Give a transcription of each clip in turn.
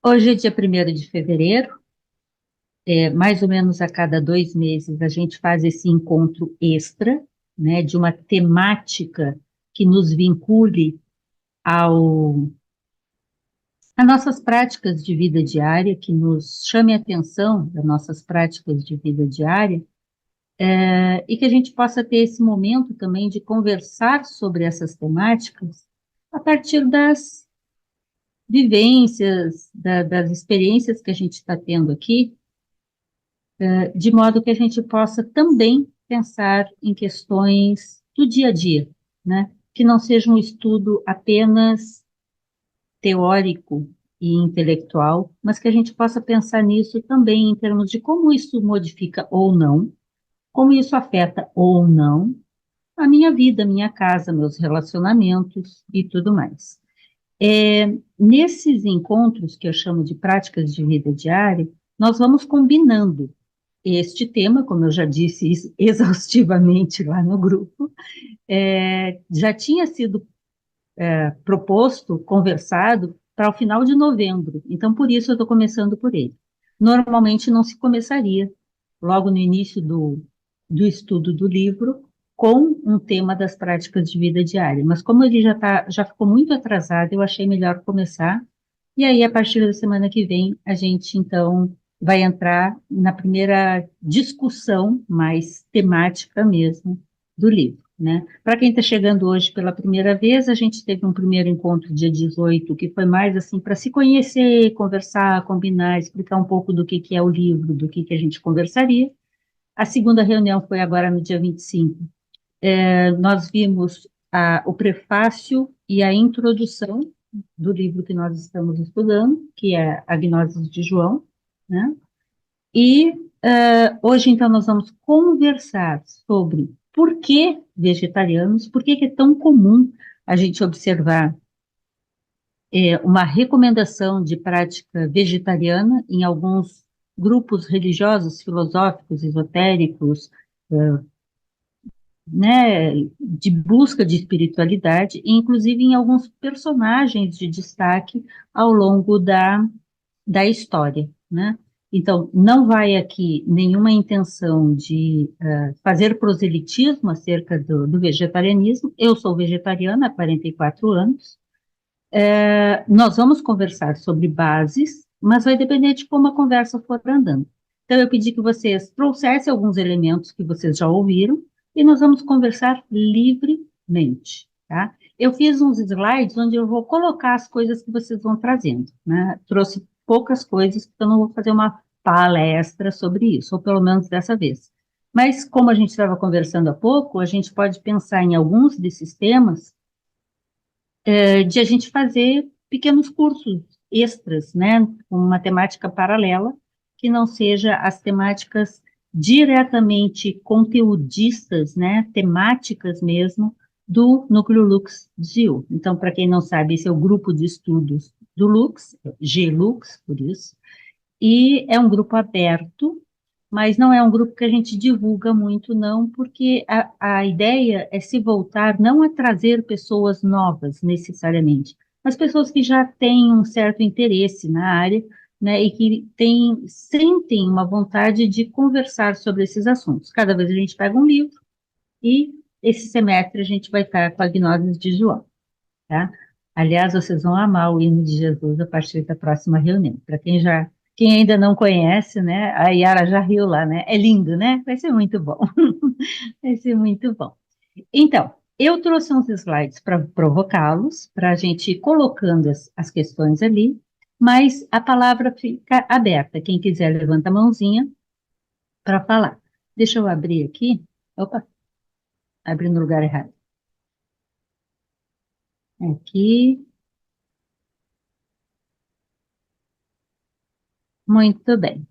Hoje é dia 1º de fevereiro, mais ou menos a cada 2 meses a gente faz esse encontro extra, né, de uma temática que nos vincule ao, a nossas práticas de vida diária, que nos chame a atenção das nossas práticas de vida diária, e que a gente possa ter esse momento também de conversar sobre essas temáticas a partir das vivências, das experiências que a gente está tendo aqui, de modo que a gente possa também pensar em questões do dia a dia, né? Que não seja um estudo apenas teórico e intelectual, mas que a gente possa pensar nisso também em termos de como isso modifica ou não, como isso afeta ou não a minha vida, minha casa, meus relacionamentos e tudo mais. Nesses encontros que eu chamo de práticas de vida diária, nós vamos combinando este tema, como eu já disse exaustivamente lá no grupo, já tinha sido proposto, conversado para o final de novembro, então por isso eu estou começando por ele. Normalmente não se começaria logo no início do estudo do livro com um tema das práticas de vida diária, mas como ele já ficou muito atrasado, eu achei melhor começar, e aí a partir da semana que vem a gente então vai entrar na primeira discussão mais temática mesmo do livro, né? Para quem está chegando hoje pela primeira vez, a gente teve um primeiro encontro dia 18, que foi mais assim para se conhecer, conversar, combinar, explicar um pouco do que é o livro, do que a gente conversaria. A segunda reunião foi agora no dia 25. Nós vimos o prefácio e a introdução do livro que nós estamos estudando, que é A Gnoses de João, né? E hoje, então, nós vamos conversar sobre por que vegetarianos, por que é tão comum a gente observar uma recomendação de prática vegetariana em alguns grupos religiosos, filosóficos, esotéricos, né, de busca de espiritualidade, e inclusive em alguns personagens de destaque ao longo da história, né? Então, não vai aqui nenhuma intenção de fazer proselitismo acerca do vegetarianismo. Eu sou vegetariana há 44 anos. Nós vamos conversar sobre bases, mas vai depender de como a conversa for andando. Então, eu pedi que vocês trouxessem alguns elementos que vocês já ouviram e nós vamos conversar livremente, tá? Eu fiz uns slides onde eu vou colocar as coisas que vocês vão trazendo, né? Trouxe poucas coisas, porque eu não vou fazer uma palestra sobre isso, ou pelo menos dessa vez. Mas, como a gente estava conversando há pouco, a gente pode pensar em alguns desses temas de a gente fazer pequenos cursos extras, né, com uma temática paralela, que não seja as temáticas diretamente conteudistas, né, temáticas mesmo, do Núcleo Lux ZIU. Então, para quem não sabe, esse é o grupo de estudos do Lux, G-Lux, por isso, e é um grupo aberto, mas não é um grupo que a gente divulga muito, não, porque a ideia é se voltar não a trazer pessoas novas, necessariamente, mas pessoas que já têm um certo interesse na área, né, e que sentem uma vontade de conversar sobre esses assuntos. Cada vez a gente pega um livro e esse semestre a gente vai estar com a Gnoses de João, tá? Aliás, vocês vão amar o hino de Jesus a partir da próxima reunião. Para quem ainda não conhece, né? A Yara já riu lá, né? É lindo, né? Vai ser muito bom. Vai ser muito bom. Então, eu trouxe uns slides para provocá-los, para a gente ir colocando as questões ali, mas a palavra fica aberta. Quem quiser, levanta a mãozinha para falar. Deixa eu abrir aqui. Opa, abri no lugar errado. Aqui. Muito bem.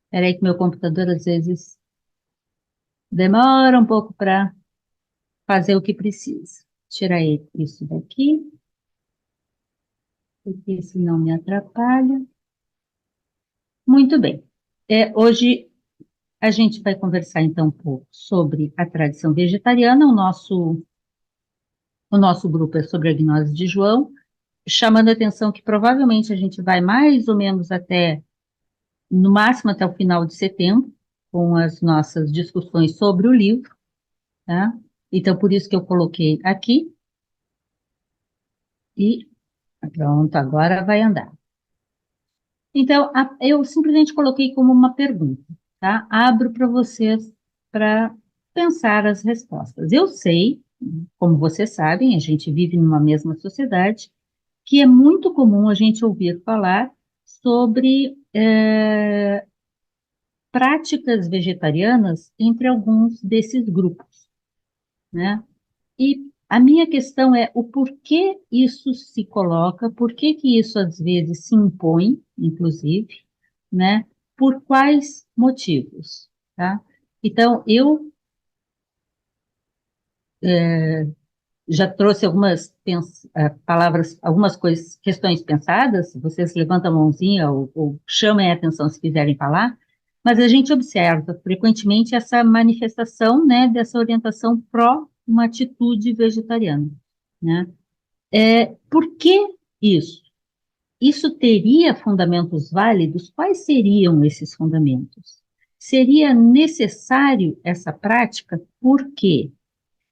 Espera aí que meu computador às vezes demora um pouco para fazer o que precisa. Tirar isso daqui, porque isso não me atrapalha. Muito bem. Hoje a gente vai conversar então um pouco sobre a tradição vegetariana. O nosso O nosso grupo é sobre a gnose de João, chamando a atenção que provavelmente a gente vai mais ou menos até, no máximo até o final de setembro, com as nossas discussões sobre o livro, tá? Então, por isso que eu coloquei aqui, e pronto, agora vai andar. Então, eu simplesmente coloquei como uma pergunta, tá? Abro para vocês para pensar as respostas. Eu sei, como vocês sabem, a gente vive numa mesma sociedade, que é muito comum a gente ouvir falar sobre práticas vegetarianas entre alguns desses grupos, né? E a minha questão é o porquê isso se coloca, por que que isso às vezes se impõe, inclusive, né? Por quais motivos, tá? Então, eu já trouxe algumas palavras, algumas coisas, questões pensadas, vocês levantam a mãozinha ou chamem a atenção se quiserem falar, mas a gente observa frequentemente essa manifestação, né, dessa orientação pró uma atitude vegetariana, né? Por que isso? Isso teria fundamentos válidos? Quais seriam esses fundamentos? Seria necessário essa prática? Por quê?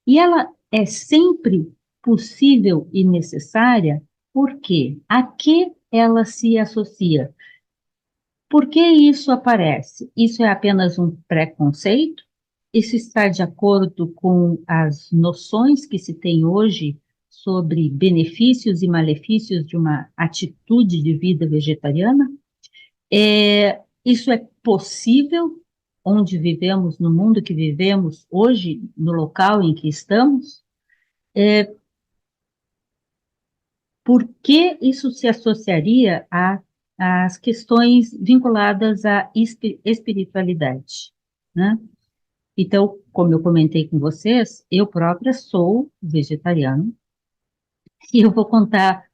E ela é sempre possível e necessária? Por quê? A que ela se associa? Por que isso aparece? Isso é apenas um preconceito? Isso está de acordo com as noções que se tem hoje sobre benefícios e malefícios de uma atitude de vida vegetariana? Isso é possível onde vivemos, no mundo que vivemos hoje, no local em que estamos? Por que isso se associaria às questões vinculadas à espiritualidade, né? Então, como eu comentei com vocês, eu própria sou vegetariana e eu vou contar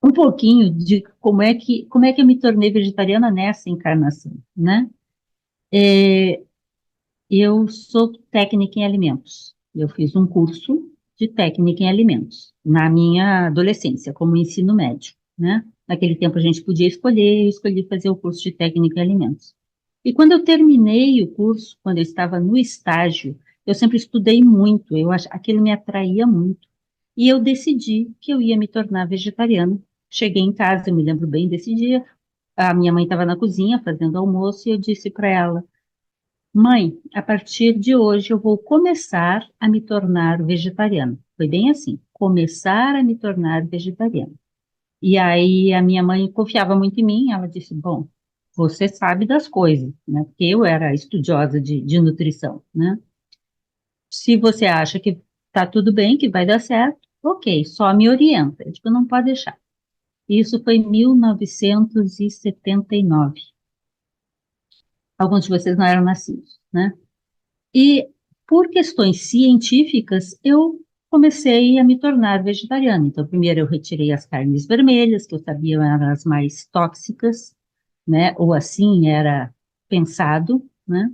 um pouquinho de como é que eu me tornei vegetariana nessa encarnação, né? Eu sou técnica em alimentos. Eu fiz um curso de técnica em alimentos na minha adolescência, como ensino médio, né? Naquele tempo a gente podia escolher, eu escolhi fazer o curso de técnica em alimentos. E quando eu terminei o curso, quando eu estava no estágio, eu sempre estudei muito, aquilo me atraía muito. E eu decidi que eu ia me tornar vegetariana. Cheguei em casa, eu me lembro bem desse dia, a minha mãe estava na cozinha fazendo almoço e eu disse para ela: Mãe, a partir de hoje eu vou começar a me tornar vegetariana. Foi bem assim, começar a me tornar vegetariana. E aí a minha mãe confiava muito em mim, ela disse, bom, você sabe das coisas, né? Porque eu era estudiosa de nutrição, né? Se você acha que tá tudo bem, que vai dar certo, ok, só me orienta. Eu digo, não pode deixar. Isso foi em 1979. Alguns de vocês não eram nascidos, né? E por questões científicas, eu comecei a me tornar vegetariana. Então, primeiro eu retirei as carnes vermelhas, que eu sabia eram as mais tóxicas, né? Ou assim era pensado, né?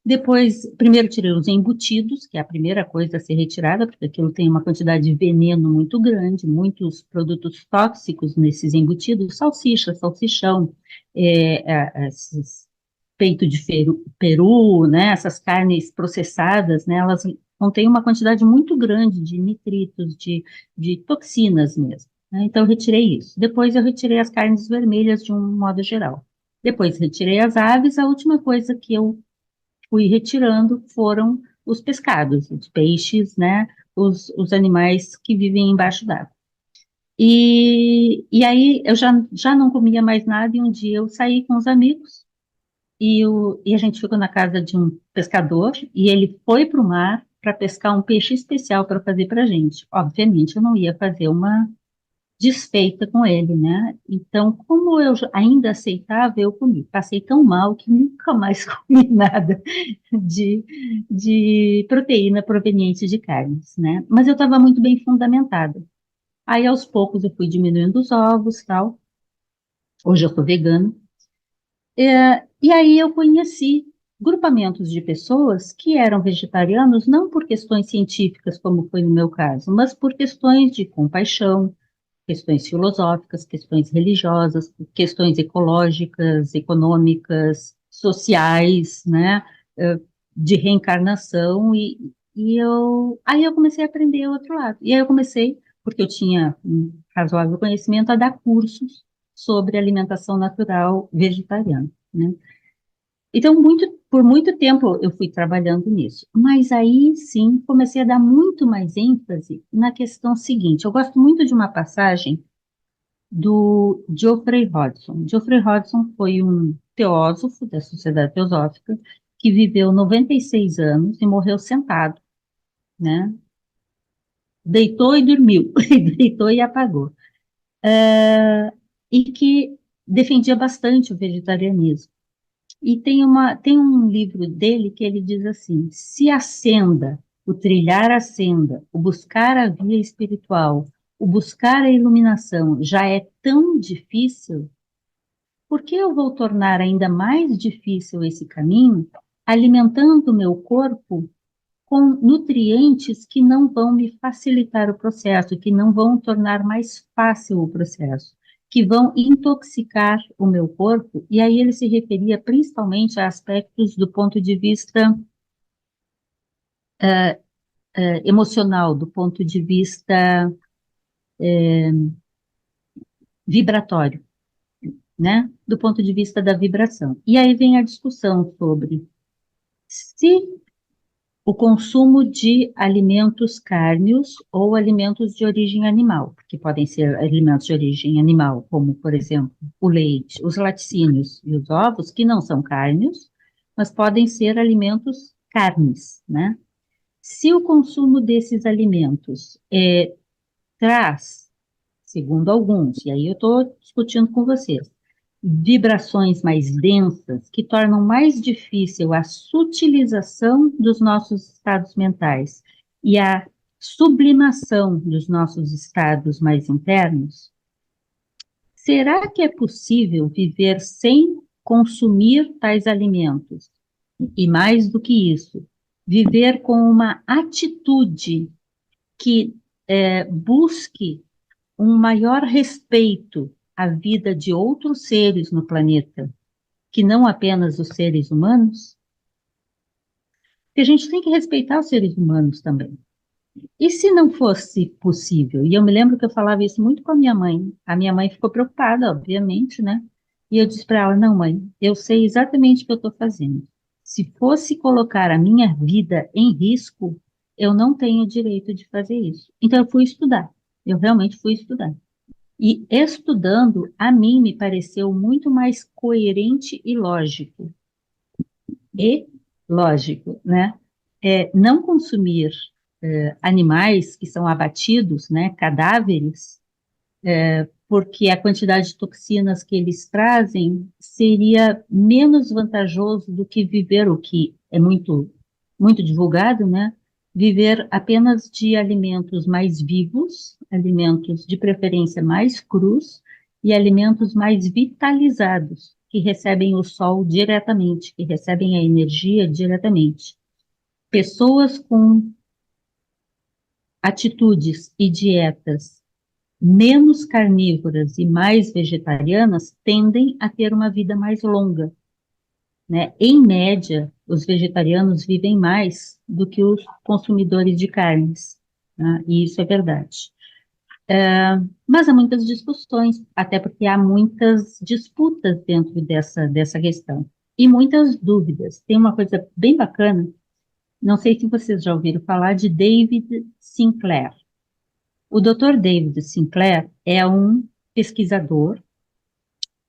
Depois, primeiro tirei os embutidos, que é a primeira coisa a ser retirada, porque aquilo tem uma quantidade de veneno muito grande, muitos produtos tóxicos nesses embutidos, salsicha, salsichão, esses peito de peru, né, essas carnes processadas, né, elas contêm uma quantidade muito grande de nitritos, de toxinas mesmo, né, então eu retirei isso. Depois eu retirei as carnes vermelhas de um modo geral. Depois retirei as aves, a última coisa que eu fui retirando foram os pescados, os peixes, né, os animais que vivem embaixo d'água. E aí eu já não comia mais nada e um dia eu saí com os amigos e a gente ficou na casa de um pescador e ele foi para o mar para pescar um peixe especial para fazer para a gente. Obviamente, eu não ia fazer uma desfeita com ele, né? Então, como eu ainda aceitava, eu comi. Passei tão mal que nunca mais comi nada de, de proteína proveniente de carnes, né? Mas eu estava muito bem fundamentada. Aí, aos poucos, eu fui diminuindo os ovos, tal. Hoje eu sou vegana. E aí eu conheci grupamentos de pessoas que eram vegetarianos não por questões científicas, como foi no meu caso, mas por questões de compaixão, questões filosóficas, questões religiosas, questões ecológicas, econômicas, sociais, né, de reencarnação, aí eu comecei a aprender o outro lado. E aí eu comecei, porque eu tinha um razoável conhecimento, a dar cursos sobre alimentação natural vegetariana, né? Então, por muito tempo eu fui trabalhando nisso, mas aí sim comecei a dar muito mais ênfase na questão seguinte. Eu gosto muito de uma passagem do Geoffrey Hodgson. Geoffrey Hodgson foi um teósofo da Sociedade Teosófica que viveu 96 anos e morreu sentado, né? Deitou e dormiu, deitou e apagou. E que defendia bastante o vegetarianismo. E tem um livro dele que ele diz assim: se a senda, o trilhar a senda, o buscar a via espiritual, o buscar a iluminação já é tão difícil, por que eu vou tornar ainda mais difícil esse caminho, alimentando o meu corpo com nutrientes que não vão me facilitar o processo, que não vão tornar mais fácil o processo, que vão intoxicar o meu corpo? E aí ele se referia principalmente a aspectos do ponto de vista emocional, do ponto de vista vibratório, né? Do ponto de vista da vibração. E aí vem a discussão sobre se o consumo de alimentos cárneos ou alimentos de origem animal, que podem ser alimentos de origem animal, como, por exemplo, o leite, os laticínios e os ovos, que não são cárneos, mas podem ser alimentos carnes, né? Se o consumo desses alimentos traz, segundo alguns, e aí eu estou discutindo com vocês, vibrações mais densas que tornam mais difícil a sutilização dos nossos estados mentais e a sublimação dos nossos estados mais internos, será que é possível viver sem consumir tais alimentos? E mais do que isso, viver com uma atitude que busque um maior respeito à vida de outros seres no planeta, que não apenas os seres humanos, que a gente tem que respeitar os seres humanos também. E se não fosse possível? E eu me lembro que eu falava isso muito com a minha mãe. A minha mãe ficou preocupada, obviamente, né? E eu disse para ela: não, mãe, eu sei exatamente o que eu estou fazendo. Se fosse colocar a minha vida em risco, eu não tenho o direito de fazer isso. Então eu fui estudar. Eu realmente fui estudar. E estudando, a mim me pareceu muito mais coerente e lógico, né? Não consumir animais que são abatidos, né, cadáveres, porque a quantidade de toxinas que eles trazem seria menos vantajoso do que viver o que é muito divulgado, né? Viver apenas de alimentos mais vivos, alimentos de preferência mais crus e alimentos mais vitalizados, que recebem o sol diretamente, que recebem a energia diretamente. Pessoas com atitudes e dietas menos carnívoras e mais vegetarianas tendem a ter uma vida mais longa, né? Em média, os vegetarianos vivem mais do que os consumidores de carnes, né? E isso é verdade. Mas há muitas discussões, até porque há muitas disputas dentro dessa questão e muitas dúvidas. Tem uma coisa bem bacana, não sei se vocês já ouviram falar de David Sinclair. O Dr. David Sinclair é um pesquisador,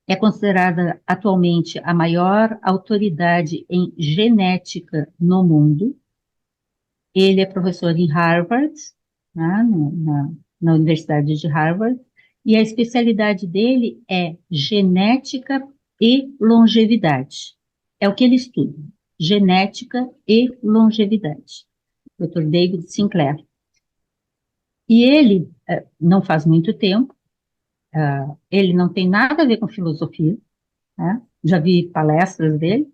é considerada atualmente a maior autoridade em genética no mundo. Ele é professor em Harvard, né, na Universidade de Harvard, e a especialidade dele é genética e longevidade. É o que ele estuda, genética e longevidade. Dr. David Sinclair. E ele, não faz muito tempo, ele não tem nada a ver com filosofia, né? Já vi palestras dele,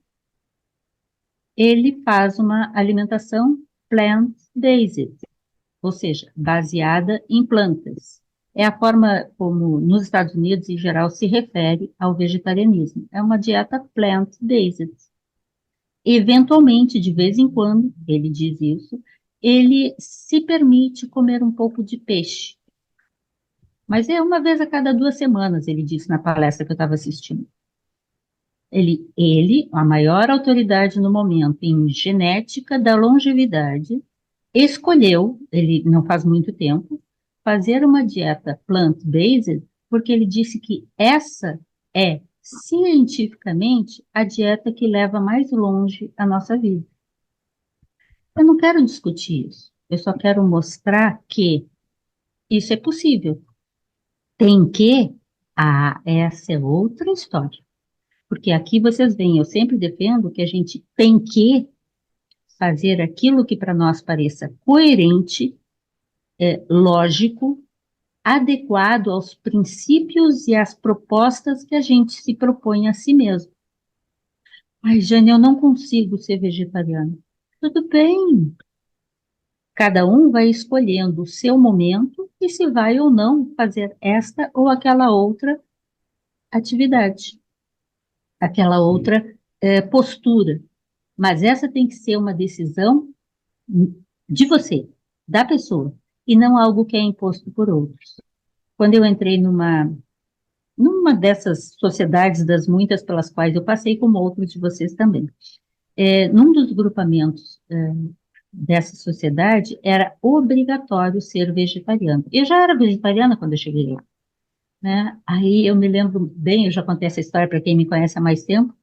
ele faz uma alimentação plant-based, ou seja, baseada em plantas. É a forma como nos Estados Unidos, em geral, se refere ao vegetarianismo. É uma dieta plant-based. Eventualmente, de vez em quando, ele diz isso, ele se permite comer um pouco de peixe. Mas é uma vez a cada 2 semanas, ele disse na palestra que eu estava assistindo. Ele, a maior autoridade no momento em genética da longevidade, escolheu, ele não faz muito tempo, fazer uma dieta plant-based, porque ele disse que essa é, cientificamente, a dieta que leva mais longe a nossa vida. Eu não quero discutir isso, eu só quero mostrar que isso é possível. Tem que, essa é outra história. Porque aqui vocês veem, eu sempre defendo que a gente tem que fazer aquilo que para nós pareça coerente, lógico, adequado aos princípios e às propostas que a gente se propõe a si mesmo. Ai, Jane, eu não consigo ser vegetariana. Tudo bem. Cada um vai escolhendo o seu momento e se vai ou não fazer esta ou aquela outra atividade, aquela outra postura. Mas essa tem que ser uma decisão de você, da pessoa, e não algo que é imposto por outros. Quando eu entrei numa dessas sociedades das muitas pelas quais eu passei, como outros de vocês também, num dos grupamentos dessa sociedade, era obrigatório ser vegetariano. Eu já era vegetariana quando eu cheguei lá, né? Aí eu me lembro bem, eu já contei essa história para quem me conhece há mais tempo,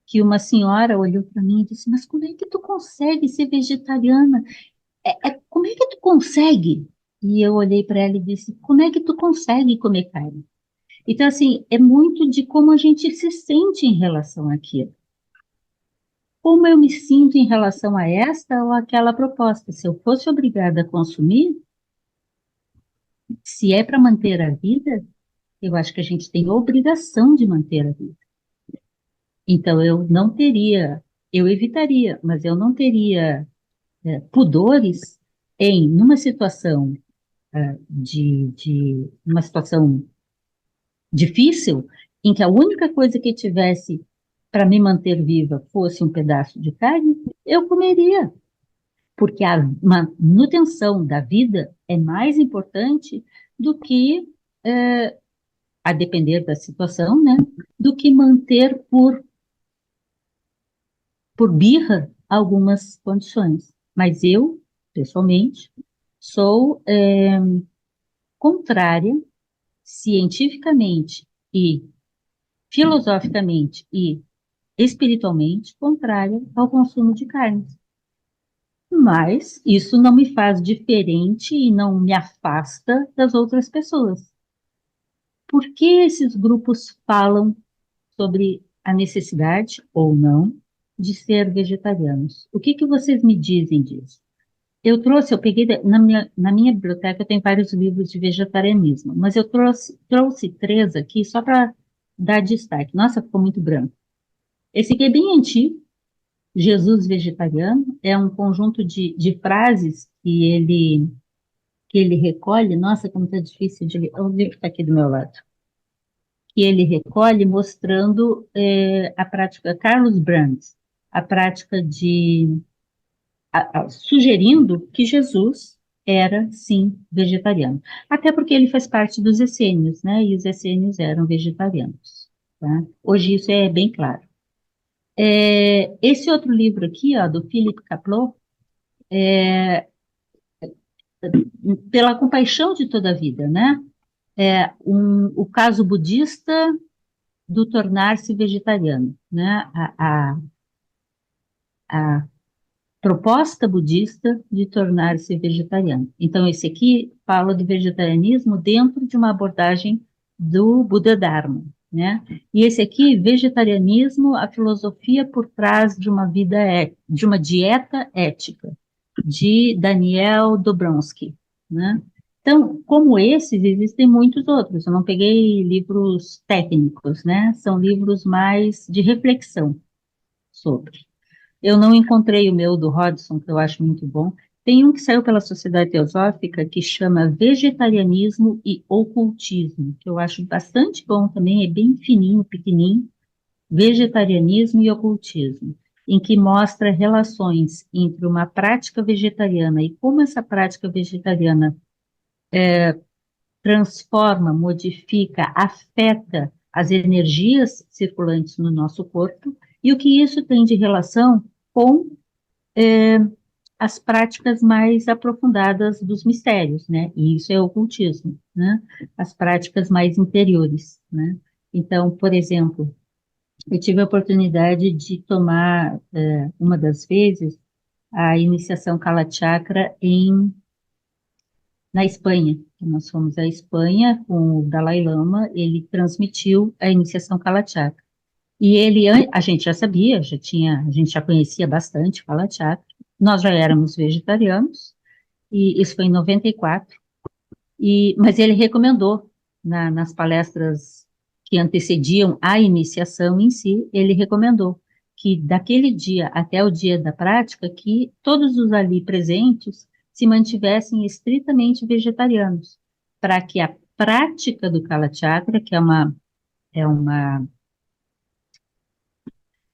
que uma senhora olhou para mim e disse, mas como é que tu consegue ser vegetariana? Como é que tu consegue? E eu olhei para ela e disse, como é que tu consegue comer carne? Então, assim, é muito de como a gente se sente em relação àquilo. Como eu me sinto em relação a esta ou aquela proposta. Se eu fosse obrigada a consumir, se é para manter a vida, eu acho que a gente tem obrigação de manter a vida. Então, eu evitaria, mas eu não teria pudores em, numa situação uma situação difícil, em que a única coisa que tivesse para me manter viva fosse um pedaço de carne, eu comeria, porque a manutenção da vida é mais importante do que, a depender da situação, né, do que manter por birra algumas condições. Mas eu, pessoalmente, sou contrária, cientificamente e filosoficamente e espiritualmente contrária ao consumo de carnes. Mas isso não me faz diferente e não me afasta das outras pessoas. Por que esses grupos falam sobre a necessidade, ou não, de ser vegetarianos? O que que vocês me dizem disso? Eu peguei, na minha biblioteca, eu tenho vários livros de vegetarianismo, mas eu trouxe 3 aqui só para dar destaque. Nossa, ficou muito branco. Esse aqui é bem antigo, Jesus Vegetariano, é um conjunto de frases que ele recolhe. Nossa, como está difícil de ler. O livro está aqui do meu lado. Que ele recolhe mostrando a prática, Carlos Brandt, a prática sugerindo que Jesus era, sim, vegetariano. Até porque ele faz parte dos essênios, né? E os essênios eram vegetarianos. Tá? Hoje isso é bem claro. Esse outro livro aqui, ó, do Philip Kapleau, Pela Compaixão de Toda a Vida, né? O caso budista do tornar-se vegetariano, né? A proposta budista de tornar-se vegetariano. Então, esse aqui fala do vegetarianismo dentro de uma abordagem do Buda Dharma, né? E esse aqui, vegetarianismo, a filosofia por trás de uma vida, de uma dieta ética, de Daniel Dobronsky, né? Então, como esses, existem muitos outros. Eu não peguei livros técnicos, né? São livros mais de reflexão sobre. Eu não encontrei o meu do Hodgson, que eu acho muito bom. Tem um que saiu pela Sociedade Teosófica que chama Vegetarianismo e Ocultismo, que eu acho bastante bom também, é bem fininho, pequenininho. Vegetarianismo e Ocultismo, em que mostra relações entre uma prática vegetariana e como essa prática vegetariana transforma, modifica, afeta as energias circulantes no nosso corpo e o que isso tem de relação com as práticas mais aprofundadas dos mistérios, né? E isso é o ocultismo, né? As práticas mais interiores, né? Então, por exemplo, eu tive a oportunidade de tomar, uma das vezes, a iniciação Kala Chakra na Espanha. Nós fomos à Espanha com o Dalai Lama, ele transmitiu a iniciação Kala Chakra. E a gente já sabia, a gente já conhecia bastante Kala Chakra, nós já éramos vegetarianos, e isso foi em 94, mas ele recomendou, nas palestras que antecediam a iniciação em si, ele recomendou que daquele dia até o dia da prática, que todos os ali presentes se mantivessem estritamente vegetarianos, para que a prática do Kala Chakra, que é uma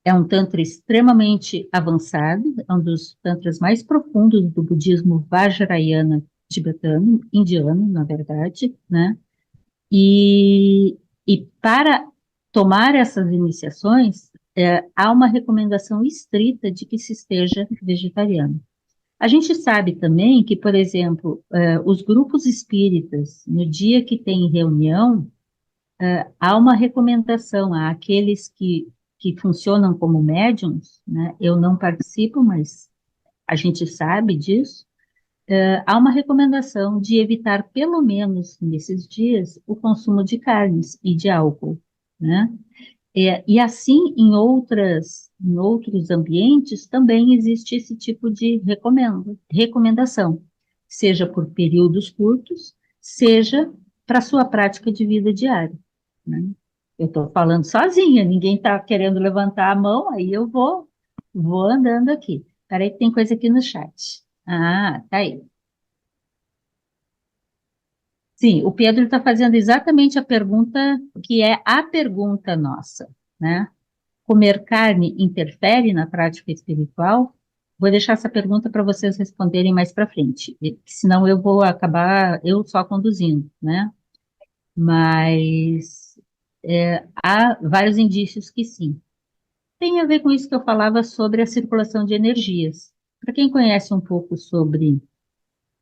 é um tantra extremamente avançado, é um dos tantras mais profundos do budismo Vajrayana tibetano, indiano, na verdade, né? E, e para tomar essas iniciações, há uma recomendação estrita de que se esteja vegetariano. A gente sabe também que, por exemplo, os grupos espíritas, no dia que tem reunião, há uma recomendação àqueles que funcionam como médiums, né? Eu não participo, mas a gente sabe disso. Há uma recomendação de evitar, pelo menos nesses dias, o consumo de carnes e de álcool, né? E assim, em outros ambientes, também existe esse tipo de recomendação, seja por períodos curtos, seja para sua prática de vida diária, né? Eu estou falando sozinha, ninguém está querendo levantar a mão, aí vou andando aqui. Peraí que tem coisa aqui no chat. Ah, tá aí. Sim, o Pedro está fazendo exatamente a pergunta que é a pergunta nossa, né? Comer carne interfere na prática espiritual? Vou deixar essa pergunta para vocês responderem mais para frente, senão eu vou acabar eu só conduzindo, né? Mas há vários indícios que sim. Tem a ver com isso que eu falava sobre a circulação de energias. Para quem conhece um pouco sobre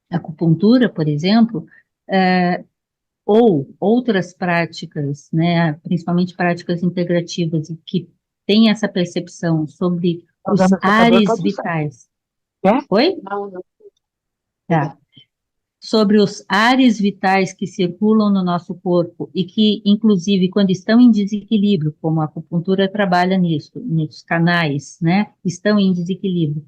acupuntura, por exemplo, ou outras práticas, né, principalmente práticas integrativas, e que têm essa percepção sobre os ares vitais. Oi? Tá. Sobre os ares vitais que circulam no nosso corpo e que, inclusive, quando estão em desequilíbrio, como a acupuntura trabalha nisso, nos canais, né, estão em desequilíbrio,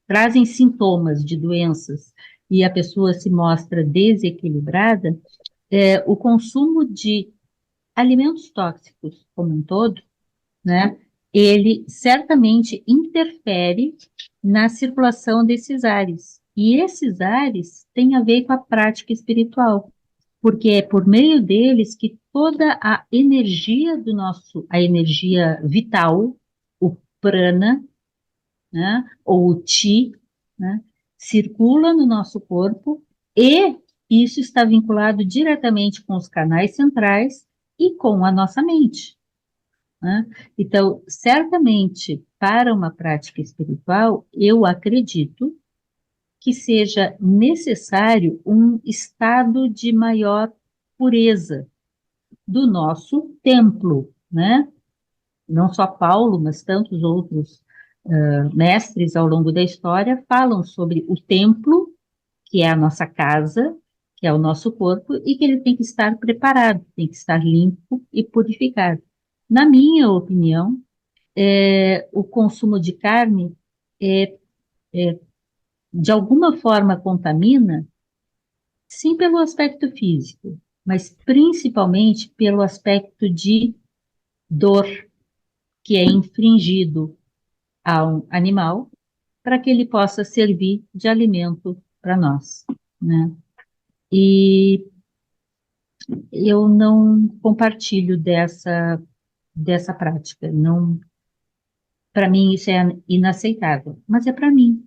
trazem sintomas de doenças e a pessoa se mostra desequilibrada, o consumo de alimentos tóxicos como um todo, né, ele certamente interfere na circulação desses ares. E esses ares têm a ver com a prática espiritual, porque é por meio deles que toda a energia a energia vital, o prana, né, ou o chi, né, circula no nosso corpo e isso está vinculado diretamente com os canais centrais e com a nossa mente, né? Então, certamente, para uma prática espiritual, eu acredito que seja necessário um estado de maior pureza do nosso templo, né? Não só Paulo, mas tantos outros mestres ao longo da história falam sobre o templo, que é a nossa casa, que é o nosso corpo, e que ele tem que estar preparado, tem que estar limpo e purificado. Na minha opinião, o consumo de carne, é, de alguma forma, contamina, sim, pelo aspecto físico, mas principalmente pelo aspecto de dor que é infringido, a um animal para que ele possa servir de alimento para nós, né? E eu não compartilho dessa prática, não, para mim isso é inaceitável, mas é para mim,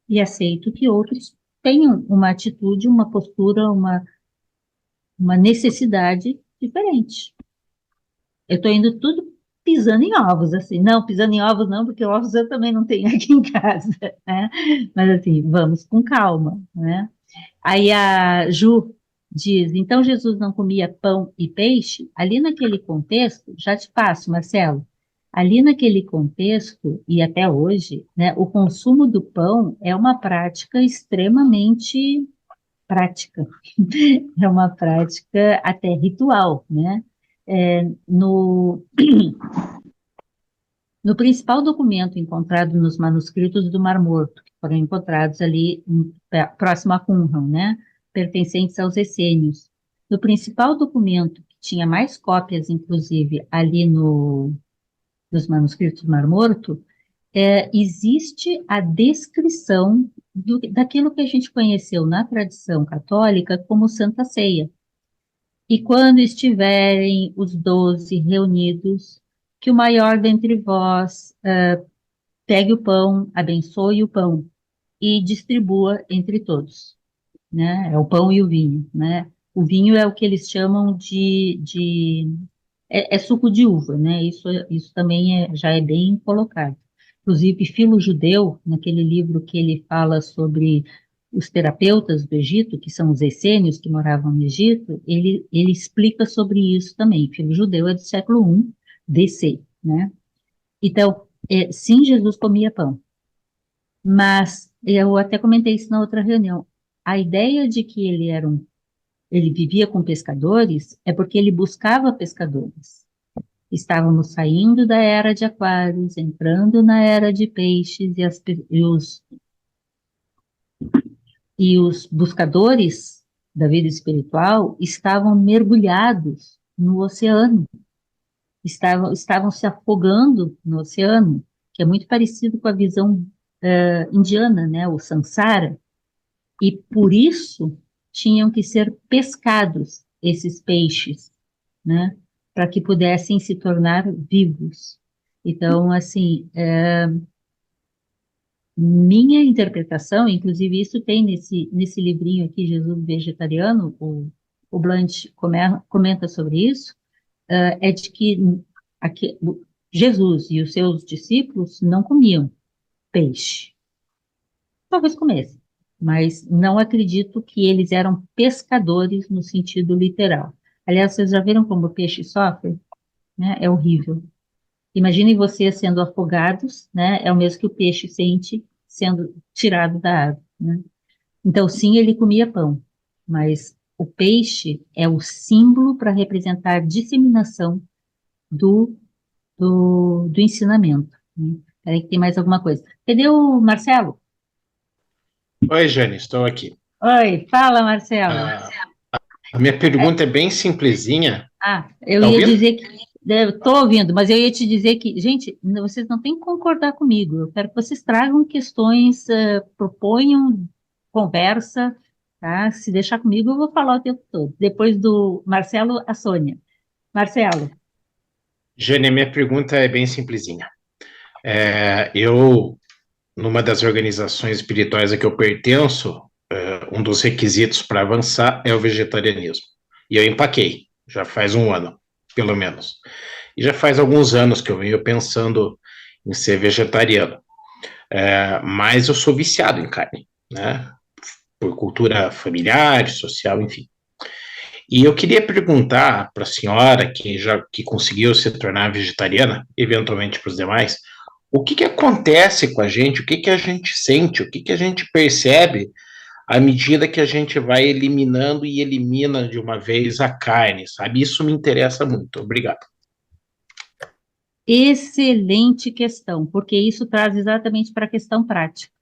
e aceito que outros tenham uma atitude, uma postura, uma necessidade diferente. Eu estou indo tudo pisando em ovos, assim. Não, pisando em ovos não, porque ovos eu também não tenho aqui em casa, né? Mas assim, vamos com calma, né? Aí a Ju diz, então Jesus não comia pão e peixe? Ali naquele contexto, já te passo, Marcelo, ali naquele contexto, e até hoje, né, o consumo do pão é uma prática extremamente prática, é uma prática até ritual, né? No principal documento encontrado nos manuscritos do Mar Morto, que foram encontrados ali próximo a Qumran, né, pertencentes aos essênios, no principal documento, que tinha mais cópias, inclusive, ali nos manuscritos do Mar Morto, existe a descrição daquilo que a gente conheceu na tradição católica como Santa Ceia. E quando estiverem os 12 reunidos, que o maior dentre vós pegue o pão, abençoe o pão e distribua entre todos, né? É o pão e o vinho, né? O vinho é o que eles chamam de suco de uva, né? Isso também já é bem colocado. Inclusive, Filo Judeu, naquele livro que ele fala sobre os terapeutas do Egito, que são os essênios que moravam no Egito, ele explica sobre isso também. Filo Judeu é do século I DC, né? Então, sim, Jesus comia pão, mas eu até comentei isso na outra reunião. A ideia de que ele vivia com pescadores é porque ele buscava pescadores. Estávamos saindo da era de aquários, entrando na era de peixes, e os buscadores da vida espiritual estavam mergulhados no oceano, estavam se afogando no oceano, que é muito parecido com a visão indiana, né, o samsara, e por isso tinham que ser pescados esses peixes, né, para que pudessem se tornar vivos. Então, assim, minha interpretação, inclusive isso tem nesse livrinho aqui, Jesus Vegetariano, o Blunt comenta sobre isso, é de que Jesus e os seus discípulos não comiam peixe. Talvez comessem, mas não acredito que eles eram pescadores no sentido literal. Aliás, vocês já viram como o peixe sofre? Né? É horrível. Imaginem vocês sendo afogados, né? É o mesmo que o peixe sente sendo tirado da água, né? Então, sim, ele comia pão, mas o peixe é o símbolo para representar a disseminação do, do ensinamento, né? Peraí que tem mais alguma coisa. Cadê o Marcelo? Oi, Jane, estou aqui. Oi, fala, Marcelo. Ah, a minha pergunta é bem simplesinha. Eu Tá ia ouvindo? dizer que. Estou ouvindo, mas eu ia te dizer que, gente, vocês não têm que concordar comigo. Eu quero que vocês tragam questões, proponham conversa, tá? Se deixar comigo, eu vou falar o tempo todo. Depois do Marcelo, a Sônia. Marcelo, Jane, a minha pergunta é bem simplesinha. Eu, numa das organizações espirituais a que eu pertenço, um dos requisitos para avançar é o vegetarianismo. E eu empaquei, já faz um ano, pelo menos. E já faz alguns anos que eu venho pensando em ser vegetariano. Mas eu sou viciado em carne, né? Por cultura familiar, social, enfim. E eu queria perguntar para a senhora, que conseguiu se tornar vegetariana, eventualmente para os demais, o que acontece com a gente, o que a gente sente, o que a gente percebe à medida que a gente vai eliminando e elimina de uma vez a carne, sabe? Isso me interessa muito. Obrigado. excelente questão, porque isso traz exatamente para a questão prática.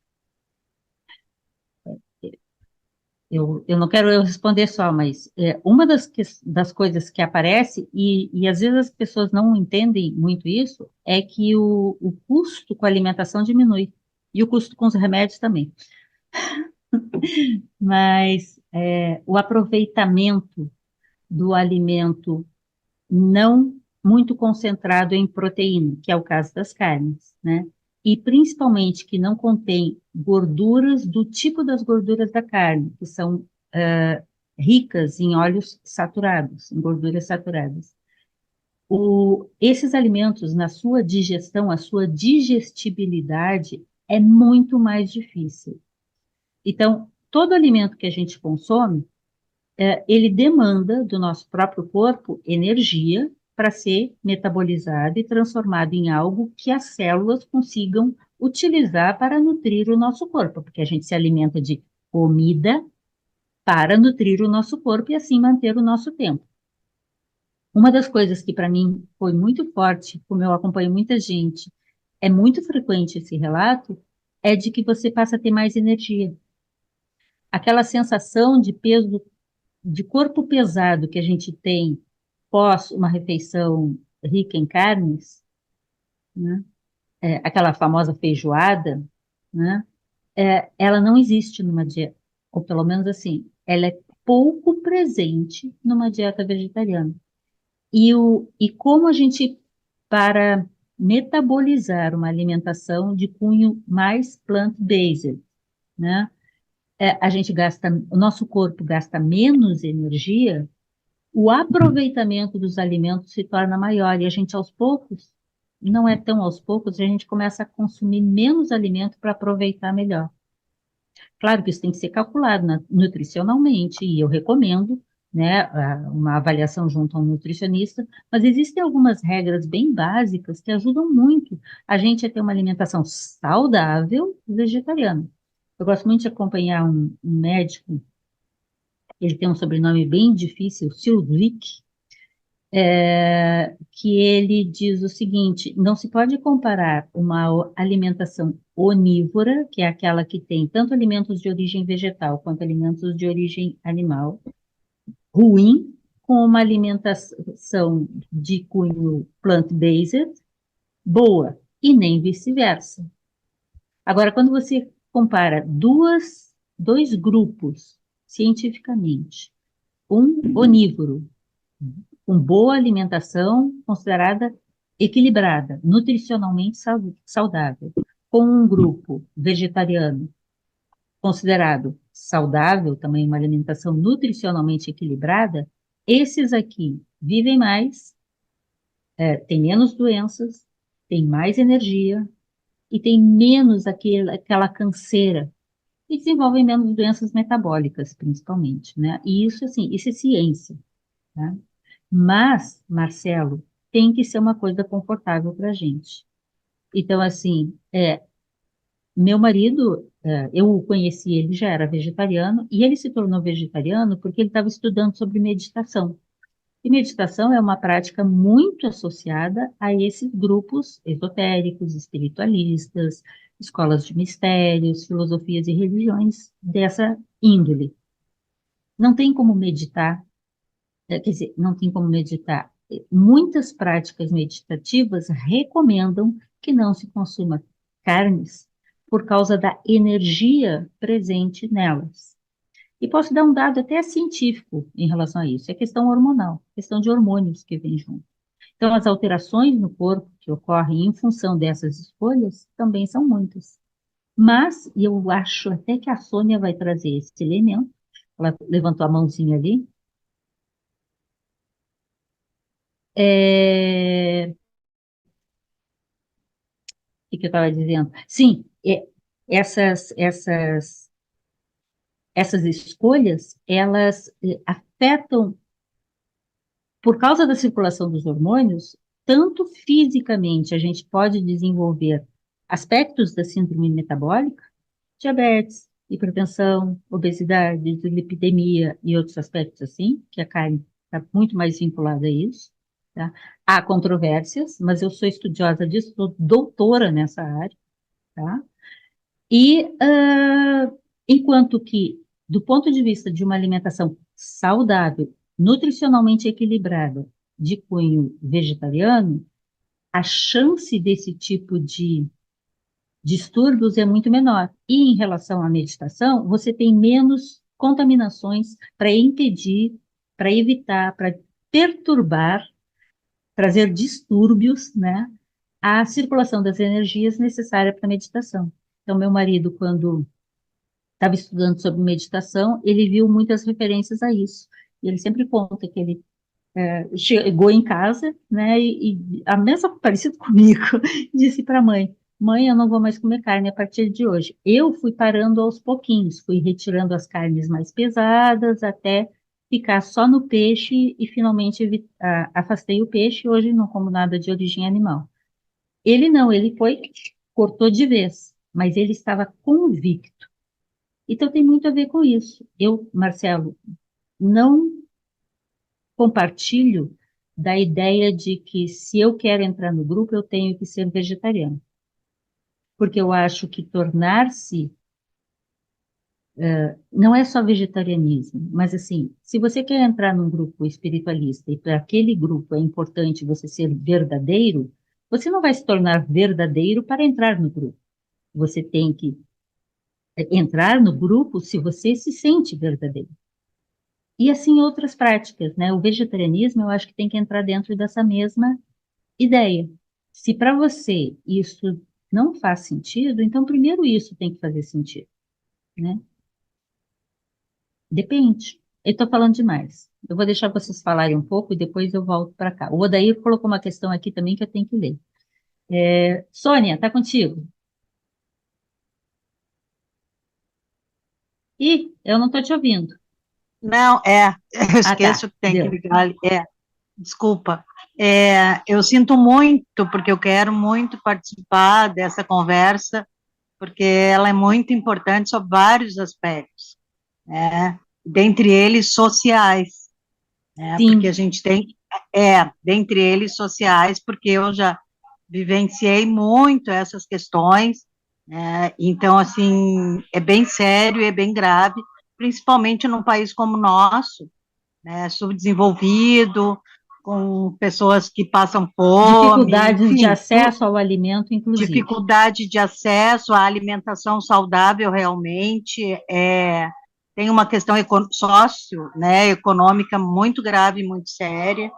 eu não quero eu responder só, mas uma das coisas que aparece, e às vezes as pessoas não entendem muito isso, é que o custo com a alimentação diminui, e o custo com os remédios também. Mas o aproveitamento do alimento não muito concentrado em proteína, que é o caso das carnes, né? E principalmente que não contém gorduras do tipo das gorduras da carne, que são ricas em óleos saturados, em gorduras saturadas. Esses alimentos, na sua digestão, a sua digestibilidade é muito mais difícil. Então, todo alimento que a gente consome, ele demanda do nosso próprio corpo energia para ser metabolizado e transformado em algo que as células consigam utilizar para nutrir o nosso corpo, porque a gente se alimenta de comida para nutrir o nosso corpo e assim manter o nosso tempo. Uma das coisas que para mim foi muito forte, como eu acompanho muita gente, é muito frequente esse relato, é de que você passa a ter mais energia. Aquela sensação de peso, de corpo pesado que a gente tem pós uma refeição rica em carnes, né? Aquela famosa feijoada, né? Ela não existe numa dieta, ou pelo menos assim, ela é pouco presente numa dieta vegetariana. E como a gente, para metabolizar uma alimentação de cunho mais plant-based, né? A gente gasta, o nosso corpo gasta menos energia, o aproveitamento dos alimentos se torna maior e a gente aos poucos, não é tão aos poucos, a gente começa a consumir menos alimento para aproveitar melhor. Claro que isso tem que ser calculado nutricionalmente e eu recomendo, né, uma avaliação junto a um nutricionista, mas existem algumas regras bem básicas que ajudam muito a gente a ter uma alimentação saudável vegetariana. Eu gosto muito de acompanhar um médico, ele tem um sobrenome bem difícil, Silvik, que ele diz o seguinte: não se pode comparar uma alimentação onívora, que é aquela que tem tanto alimentos de origem vegetal quanto alimentos de origem animal, ruim, com uma alimentação de cunho plant-based, boa, e nem vice-versa. Agora, quando você compara dois grupos, cientificamente, um onívoro, com boa alimentação considerada equilibrada, nutricionalmente saudável, com um grupo vegetariano considerado saudável, também uma alimentação nutricionalmente equilibrada, esses aqui vivem mais, têm menos doenças, têm mais energia e têm menos aquela canseira e desenvolvem menos doenças metabólicas, principalmente, né? E isso, assim, isso é ciência, né? Mas, Marcelo, tem que ser uma coisa confortável para a gente. Então, assim, meu marido, eu o conheci, ele já era vegetariano, e ele se tornou vegetariano porque ele estava estudando sobre meditação. E meditação é uma prática muito associada a esses grupos esotéricos, espiritualistas, escolas de mistérios, filosofias e religiões dessa índole. Não tem como meditar, quer dizer, não tem como meditar. Muitas práticas meditativas recomendam que não se consuma carnes por causa da energia presente nelas. E posso dar um dado até científico em relação a isso, é questão hormonal, questão de hormônios que vem junto. Então, as alterações no corpo que ocorrem em função dessas escolhas também são muitas. Mas, e eu acho até que a Sônia vai trazer esse elemento, ela levantou a mãozinha ali, o que eu estava dizendo? Sim, essas, essas, essas escolhas, elas afetam, por causa da circulação dos hormônios, tanto fisicamente a gente pode desenvolver aspectos da síndrome metabólica, diabetes, hipertensão, obesidade, dislipidemia e outros aspectos assim, que a carne está muito mais vinculada a isso. Tá? Há controvérsias, mas eu sou estudiosa disso, sou doutora nessa área. Tá? E enquanto que do ponto de vista de uma alimentação saudável, nutricionalmente equilibrada, de cunho vegetariano, a chance desse tipo de distúrbios é muito menor. E em relação à meditação, você tem menos contaminações para impedir, para evitar, para perturbar, trazer distúrbios, né, à circulação das energias necessárias para a meditação. Então, meu marido, quando estava estudando sobre meditação, ele viu muitas referências a isso. E ele sempre conta que ele chegou em casa, né, e a mesma, parecido comigo, disse para a mãe: Mãe, eu não vou mais comer carne a partir de hoje. Eu fui parando aos pouquinhos, fui retirando as carnes mais pesadas até ficar só no peixe e finalmente afastei o peixe. Hoje não como nada de origem animal. Ele não, ele foi, cortou de vez, mas ele estava convicto. Então tem muito a ver com isso. Eu, Marcelo, não compartilho da ideia de que se eu quero entrar no grupo, eu tenho que ser vegetariano. Porque eu acho que tornar-se não é só vegetarianismo, mas assim, se você quer entrar num grupo espiritualista e para aquele grupo é importante você ser verdadeiro, você não vai se tornar verdadeiro para entrar no grupo. Você tem que entrar no grupo se você se sente verdadeiro. E assim outras práticas, né? O vegetarianismo eu acho que tem que entrar dentro dessa mesma ideia. Se para você isso não faz sentido, então primeiro isso tem que fazer sentido, né? Depende. Eu estou falando demais. Eu vou deixar vocês falarem um pouco e depois eu volto para cá. O Odair colocou uma questão aqui também que eu tenho que ler. Sônia, está contigo? Ih, eu não estou te ouvindo. Não, eu Ah, tá. esqueço que tem que Deu. ligar ali. Desculpa. Eu sinto muito, porque eu quero muito participar dessa conversa, porque ela é muito importante sobre vários aspectos, né? Dentre eles sociais, né? Porque a Sim. gente tem, dentre eles sociais, porque eu já vivenciei muito essas questões, né? Então, assim, é bem sério, é bem grave, principalmente num país como o nosso, né, subdesenvolvido, com pessoas que passam fome, Dificuldades de enfim, acesso ao alimento, inclusive. dificuldade de acesso à alimentação saudável realmente, tem uma questão sócio, né, econômica muito grave, muito séria.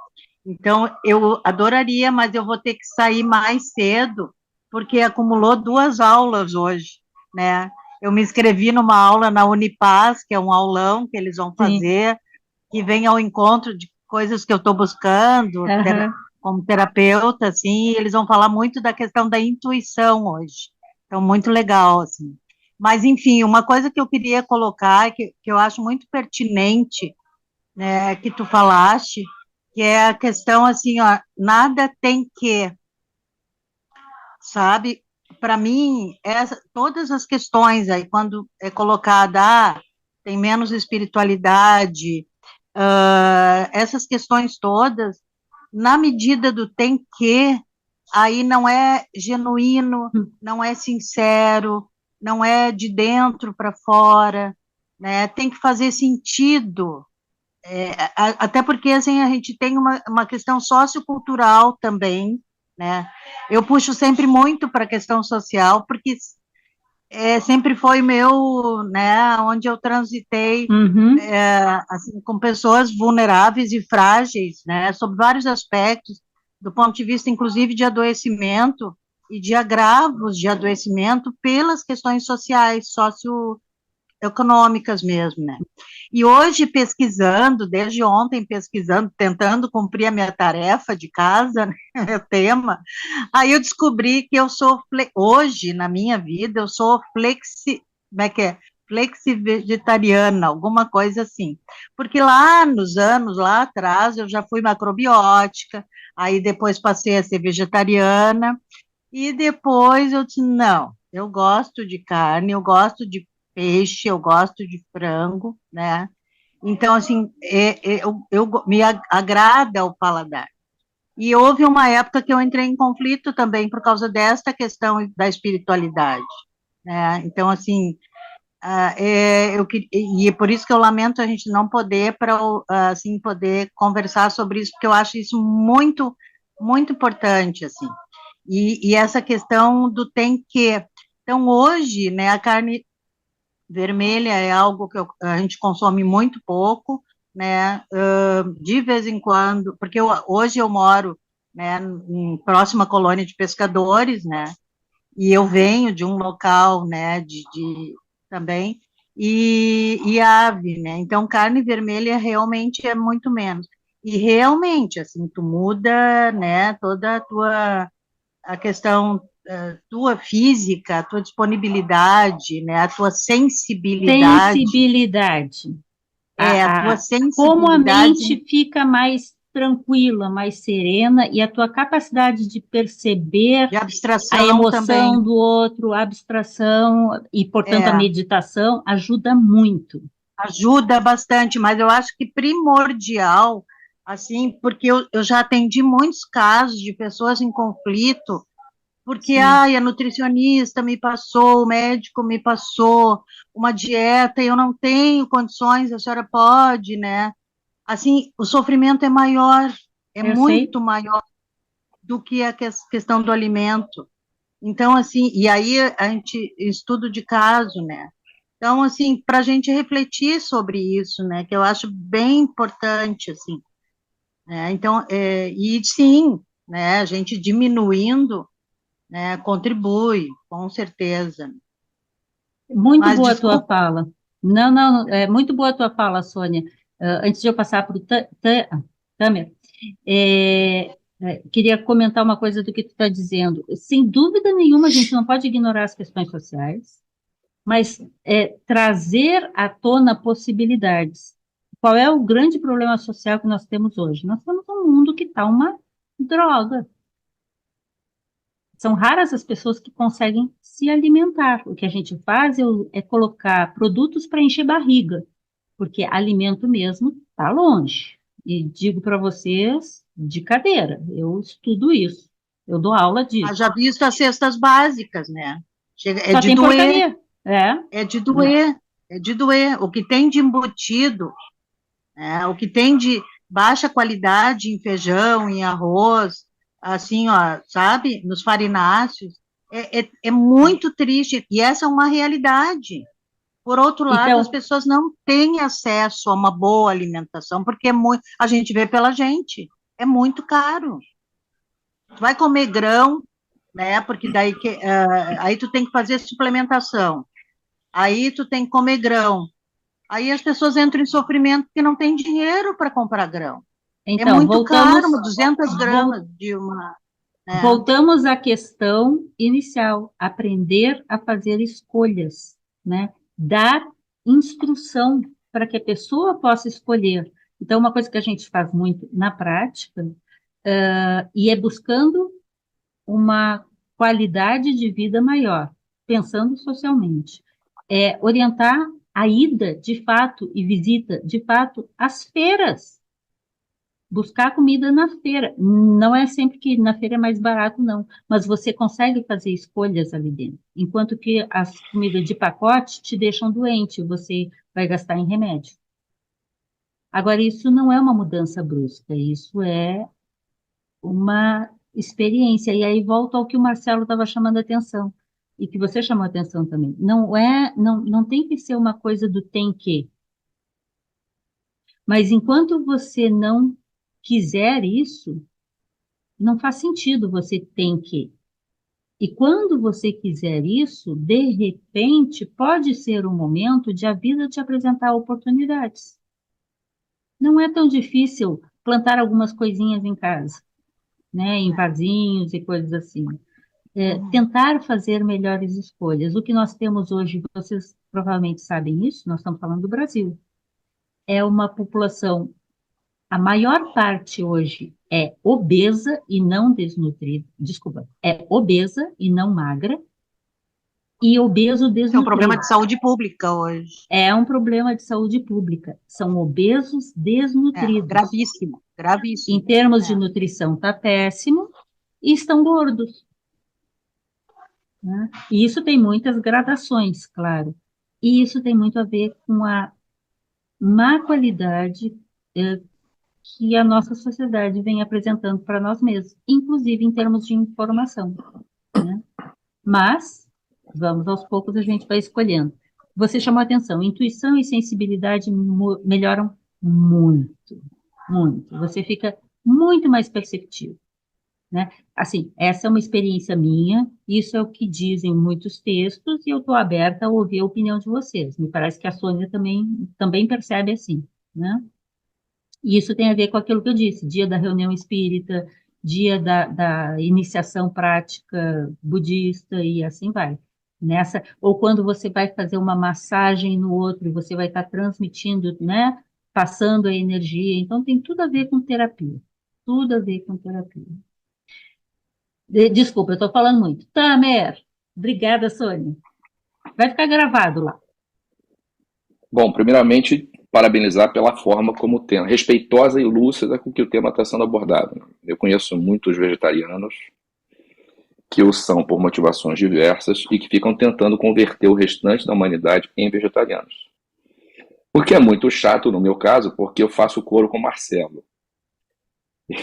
Então, eu adoraria, mas eu vou ter que sair mais cedo, porque acumulou 2 aulas hoje, né? Eu me inscrevi numa aula na Unipaz, que é um aulão que eles vão Sim. fazer, que vem ao encontro de coisas que eu estou buscando, Aham. como terapeuta, assim, e eles vão falar muito da questão da intuição hoje. Então, muito legal, assim. Mas, enfim, uma coisa que eu queria colocar, que eu acho muito pertinente, né, que tu falaste, que é a questão, assim, ó, nada tem que, sabe? Para mim, todas as questões aí, quando é colocada, tem menos espiritualidade, essas questões todas, na medida do tem que, aí não é genuíno, não é sincero, não é de dentro para fora, né? Tem que fazer sentido. Até porque assim, a gente tem uma questão sociocultural também, né? Eu puxo sempre muito para a questão social, porque sempre foi meu, né, onde eu transitei Uhum. assim, com pessoas vulneráveis e frágeis, né, sob vários aspectos, do ponto de vista, inclusive, de adoecimento e de agravos de adoecimento pelas questões sociais, socioeconômicas mesmo, né. E hoje, pesquisando, desde ontem pesquisando, tentando cumprir a minha tarefa de casa, né, meu tema, aí eu descobri que eu sou, hoje, na minha vida, eu sou como é que é? Flexi-vegetariana, alguma coisa assim. Porque lá nos anos, lá atrás, eu já fui macrobiótica, aí depois passei a ser vegetariana, e depois eu disse, não, eu gosto de carne, eu gosto de peixe, eu gosto de frango, né? Então, assim, me agrada o paladar. E houve uma época que eu entrei em conflito também por causa desta questão da espiritualidade, né? Então, assim, e é por isso que eu lamento a gente não poder, assim, poder conversar sobre isso, porque eu acho isso muito, muito importante, assim. E essa questão do tem que. Então, hoje, né, a carne vermelha é algo que a gente consome muito pouco, né, de vez em quando, porque hoje eu moro, né, em próxima colônia de pescadores, né, e eu venho de um local, né, também, e ave, né, então carne vermelha realmente é muito menos, e realmente, assim, tu muda, né, toda a questão tua física, a tua disponibilidade, né, a tua sensibilidade, Sensibilidade. a tua Como a sensibilidade mente fica mais tranquila, mais serena, e a tua capacidade de perceber de a abstração emoção também, do outro, a abstração e, portanto, a é, meditação ajuda muito. ajuda bastante, mas eu acho que primordial, assim, porque eu já atendi muitos casos de pessoas em conflito, porque, Sim, ai, a nutricionista me passou, o médico me passou uma dieta e eu não tenho condições, a senhora pode, né? Assim, o sofrimento é maior, é eu sei. muito maior do que a questão do alimento. Então, assim, e aí a gente estudo de caso, né? Então, assim, para a gente refletir sobre isso, né? Que eu acho bem importante, assim, né? Então, e sim, né? A gente diminuindo, né? Contribui, com certeza. Muito Mas boa a tua desculpa, fala. Não, não, é muito boa a tua fala, Sônia. Antes de eu passar para o Tamer, queria comentar uma coisa do que tu está dizendo. Sem dúvida nenhuma, a gente não pode ignorar as questões sociais, mas trazer à tona possibilidades. Qual é o grande problema social que nós temos hoje? Nós temos um mundo que está uma droga. São raras as pessoas que conseguem se alimentar. O que a gente faz é colocar produtos para encher barriga, porque alimento mesmo está longe. E digo para vocês, de cadeira, eu estudo isso, eu dou aula disso. haja visto as cestas básicas, né? É Só de tem doer, porcaria, é, é de doer, é de doer. O que tem de embutido, né? O que tem de baixa qualidade em feijão, em arroz, assim, ó, sabe, nos farináceos, é muito triste, e essa é uma realidade. Por outro lado, as então, pessoas não têm acesso a uma boa alimentação, porque a gente vê pela gente, é muito caro. Tu vai comer grão, né, porque daí aí tu tem que fazer suplementação, aí tu tem que comer grão, aí as pessoas entram em sofrimento porque não tem dinheiro para comprar grão. É então muito caro, voltamos, 200 vol- gramas de uma, né? voltamos à questão inicial, aprender a fazer escolhas, né? Dar instrução para que a pessoa possa escolher. Então, uma coisa que a gente faz muito na prática, e é buscando uma qualidade de vida maior, pensando socialmente, é orientar a ida, de fato, e visita, de fato, às feiras, buscar comida na feira. Não é sempre que na feira é mais barato, não, mas você consegue fazer escolhas ali dentro. Enquanto que as comidas de pacote te deixam doente, você vai gastar em remédio. Agora, isso não é uma mudança brusca, isso é uma experiência. E aí volta ao que o Marcelo estava chamando a atenção, e que você chamou a atenção também. Não tem que ser uma coisa do tem que, mas enquanto você não quiser isso, não faz sentido você tem que. E quando você quiser isso, de repente, pode ser o momento de a vida te apresentar oportunidades. Não é tão difícil plantar algumas coisinhas em casa, né, em vasinhos e coisas assim. Tentar fazer melhores escolhas. O que nós temos hoje, vocês provavelmente sabem isso, nós estamos falando do Brasil, é uma população, a maior parte hoje é obesa e não desnutrida, desculpa, é obesa e não magra, e obeso Isso é um problema desnutrido. de saúde pública hoje. É um problema de saúde pública. São obesos desnutridos. Gravíssimo, Em gravíssimo. termos de É. nutrição, está péssimo e estão gordos, né? E isso tem muitas gradações, claro. E isso tem muito a ver com a má qualidade que a nossa sociedade vem apresentando para nós mesmos, inclusive em termos de informação, né? Mas, vamos aos poucos, a gente vai escolhendo. Você chamou a atenção, intuição e sensibilidade melhoram muito, muito. Você fica muito mais perceptivo, né? Assim, essa é uma experiência minha, isso é o que dizem muitos textos, e eu estou aberta a ouvir a opinião de vocês. Me parece que a Sônia também percebe assim, né? E isso tem a ver com aquilo que eu disse, dia da reunião espírita, dia da iniciação prática budista e assim vai. Nessa, ou quando você vai fazer uma massagem no outro e você vai estar transmitindo, né, passando a energia. Então tem tudo a ver com terapia. Tudo a ver com terapia. Desculpa, eu estou falando muito. Tamer, obrigada, Sônia. Vai ficar gravado lá. Bom, primeiramente, parabenizar pela forma como o tema, respeitosa e lúcida com que o tema está sendo abordado. Eu conheço muitos vegetarianos que o são por motivações diversas e que ficam tentando converter o restante da humanidade em vegetarianos. O que é muito chato no meu caso, porque eu faço coro com o Marcelo.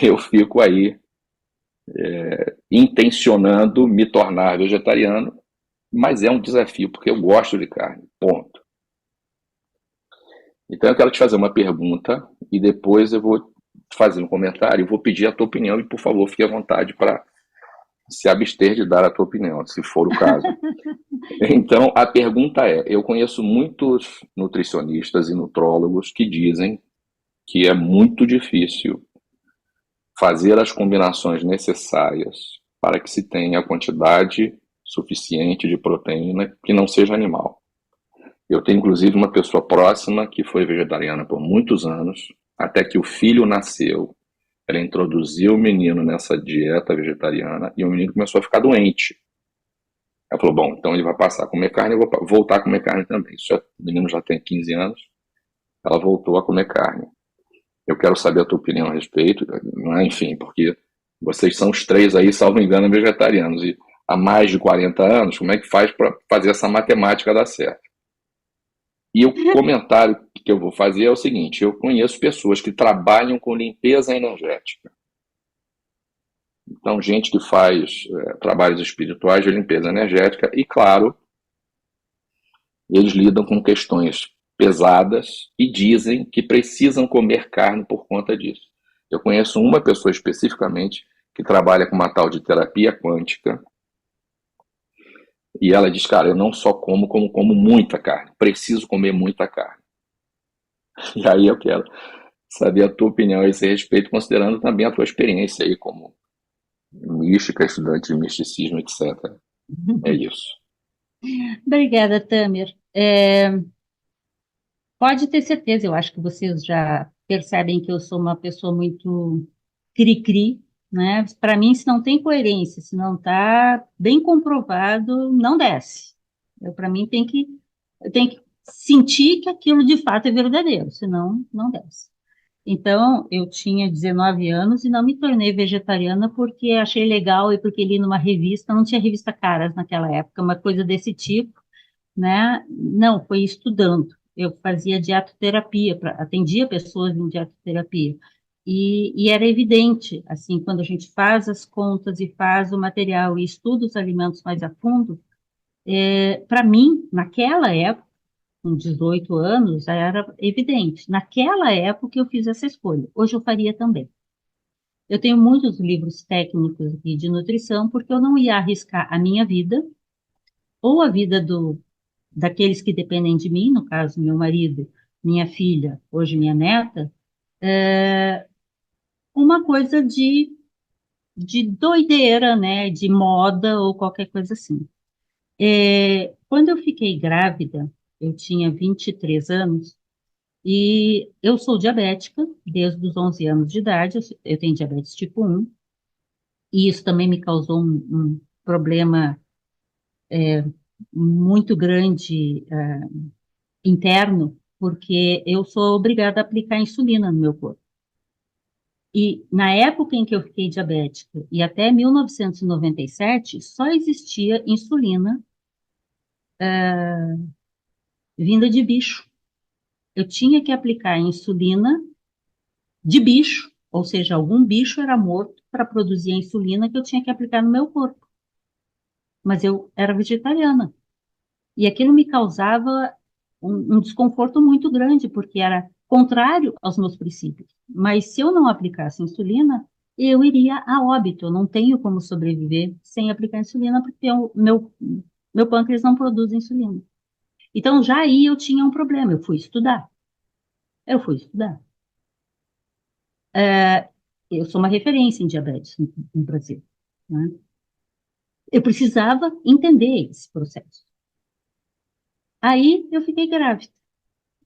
Eu fico aí intencionando me tornar vegetariano, mas é um desafio, porque eu gosto de carne, ponto. Então eu quero te fazer uma pergunta e depois eu vou fazer um comentário e vou pedir a tua opinião e, por favor, fique à vontade para se abster de dar a tua opinião, se for o caso. Então, a pergunta é, eu conheço muitos nutricionistas e nutrólogos que dizem que é muito difícil fazer as combinações necessárias para que se tenha a quantidade suficiente de proteína que não seja animal. Eu tenho, inclusive, uma pessoa próxima que foi vegetariana por muitos anos, até que o filho nasceu. Ela introduziu o menino nessa dieta vegetariana e o menino começou a ficar doente. Ela falou, bom, então ele vai passar a comer carne, eu vou voltar a comer carne também. O menino já tem 15 anos, ela voltou a comer carne. Eu quero saber a tua opinião a respeito, enfim, porque vocês são os três aí, salvo engano, vegetarianos, e há mais de 40 anos, como é que faz para fazer essa matemática dar certo? E o comentário que eu vou fazer é o seguinte, eu conheço pessoas que trabalham com limpeza energética. Então, gente que faz trabalhos espirituais de limpeza energética e, claro, eles lidam com questões pesadas e dizem que precisam comer carne por conta disso. Eu conheço uma pessoa especificamente que trabalha com uma tal de terapia quântica e ela diz, cara, eu não só como muita carne, preciso comer muita carne. E aí eu quero saber a tua opinião a esse respeito, considerando também a tua experiência aí como mística, estudante de misticismo, etc. É isso. Obrigada, Tamer. Pode ter certeza, eu acho que vocês já percebem que eu sou uma pessoa muito cri-cri, né? Para mim, se não tem coerência, se não está bem comprovado, não desce. Para mim, eu tenho que sentir que aquilo de fato é verdadeiro, senão não desce. Então, eu tinha 19 anos e não me tornei vegetariana porque achei legal e porque li numa revista, não tinha revista Caras naquela época, uma coisa desse tipo, né? Não, foi estudando. Eu fazia dietoterapia, atendia pessoas em dietoterapia. E era evidente, assim, quando a gente faz as contas e faz o material e estuda os alimentos mais a fundo, para mim, naquela época, com 18 anos, era evidente. Naquela época eu fiz essa escolha. Hoje eu faria também. Eu tenho muitos livros técnicos aqui de nutrição, porque eu não ia arriscar a minha vida, ou a vida daqueles que dependem de mim, no caso, meu marido, minha filha, hoje minha neta, uma coisa de doideira, né, de moda ou qualquer coisa assim. Quando eu fiquei grávida, eu tinha 23 anos, e eu sou diabética desde os 11 anos de idade, eu tenho diabetes tipo 1, e isso também me causou um problema muito grande interno, porque eu sou obrigada a aplicar insulina no meu corpo. E na época em que eu fiquei diabética, e até 1997, só existia insulina vinda de bicho. Eu tinha que aplicar insulina de bicho, ou seja, algum bicho era morto para produzir a insulina que eu tinha que aplicar no meu corpo. Mas eu era vegetariana. E aquilo me causava um desconforto muito grande, porque era contrário aos meus princípios. Mas se eu não aplicasse insulina, eu iria a óbito. Eu não tenho como sobreviver sem aplicar insulina, porque meu pâncreas não produz insulina. Então, já aí eu tinha um problema. Eu fui estudar. Eu fui estudar. Eu sou uma referência em diabetes no Brasil, né? Eu precisava entender esse processo. Aí eu fiquei grávida.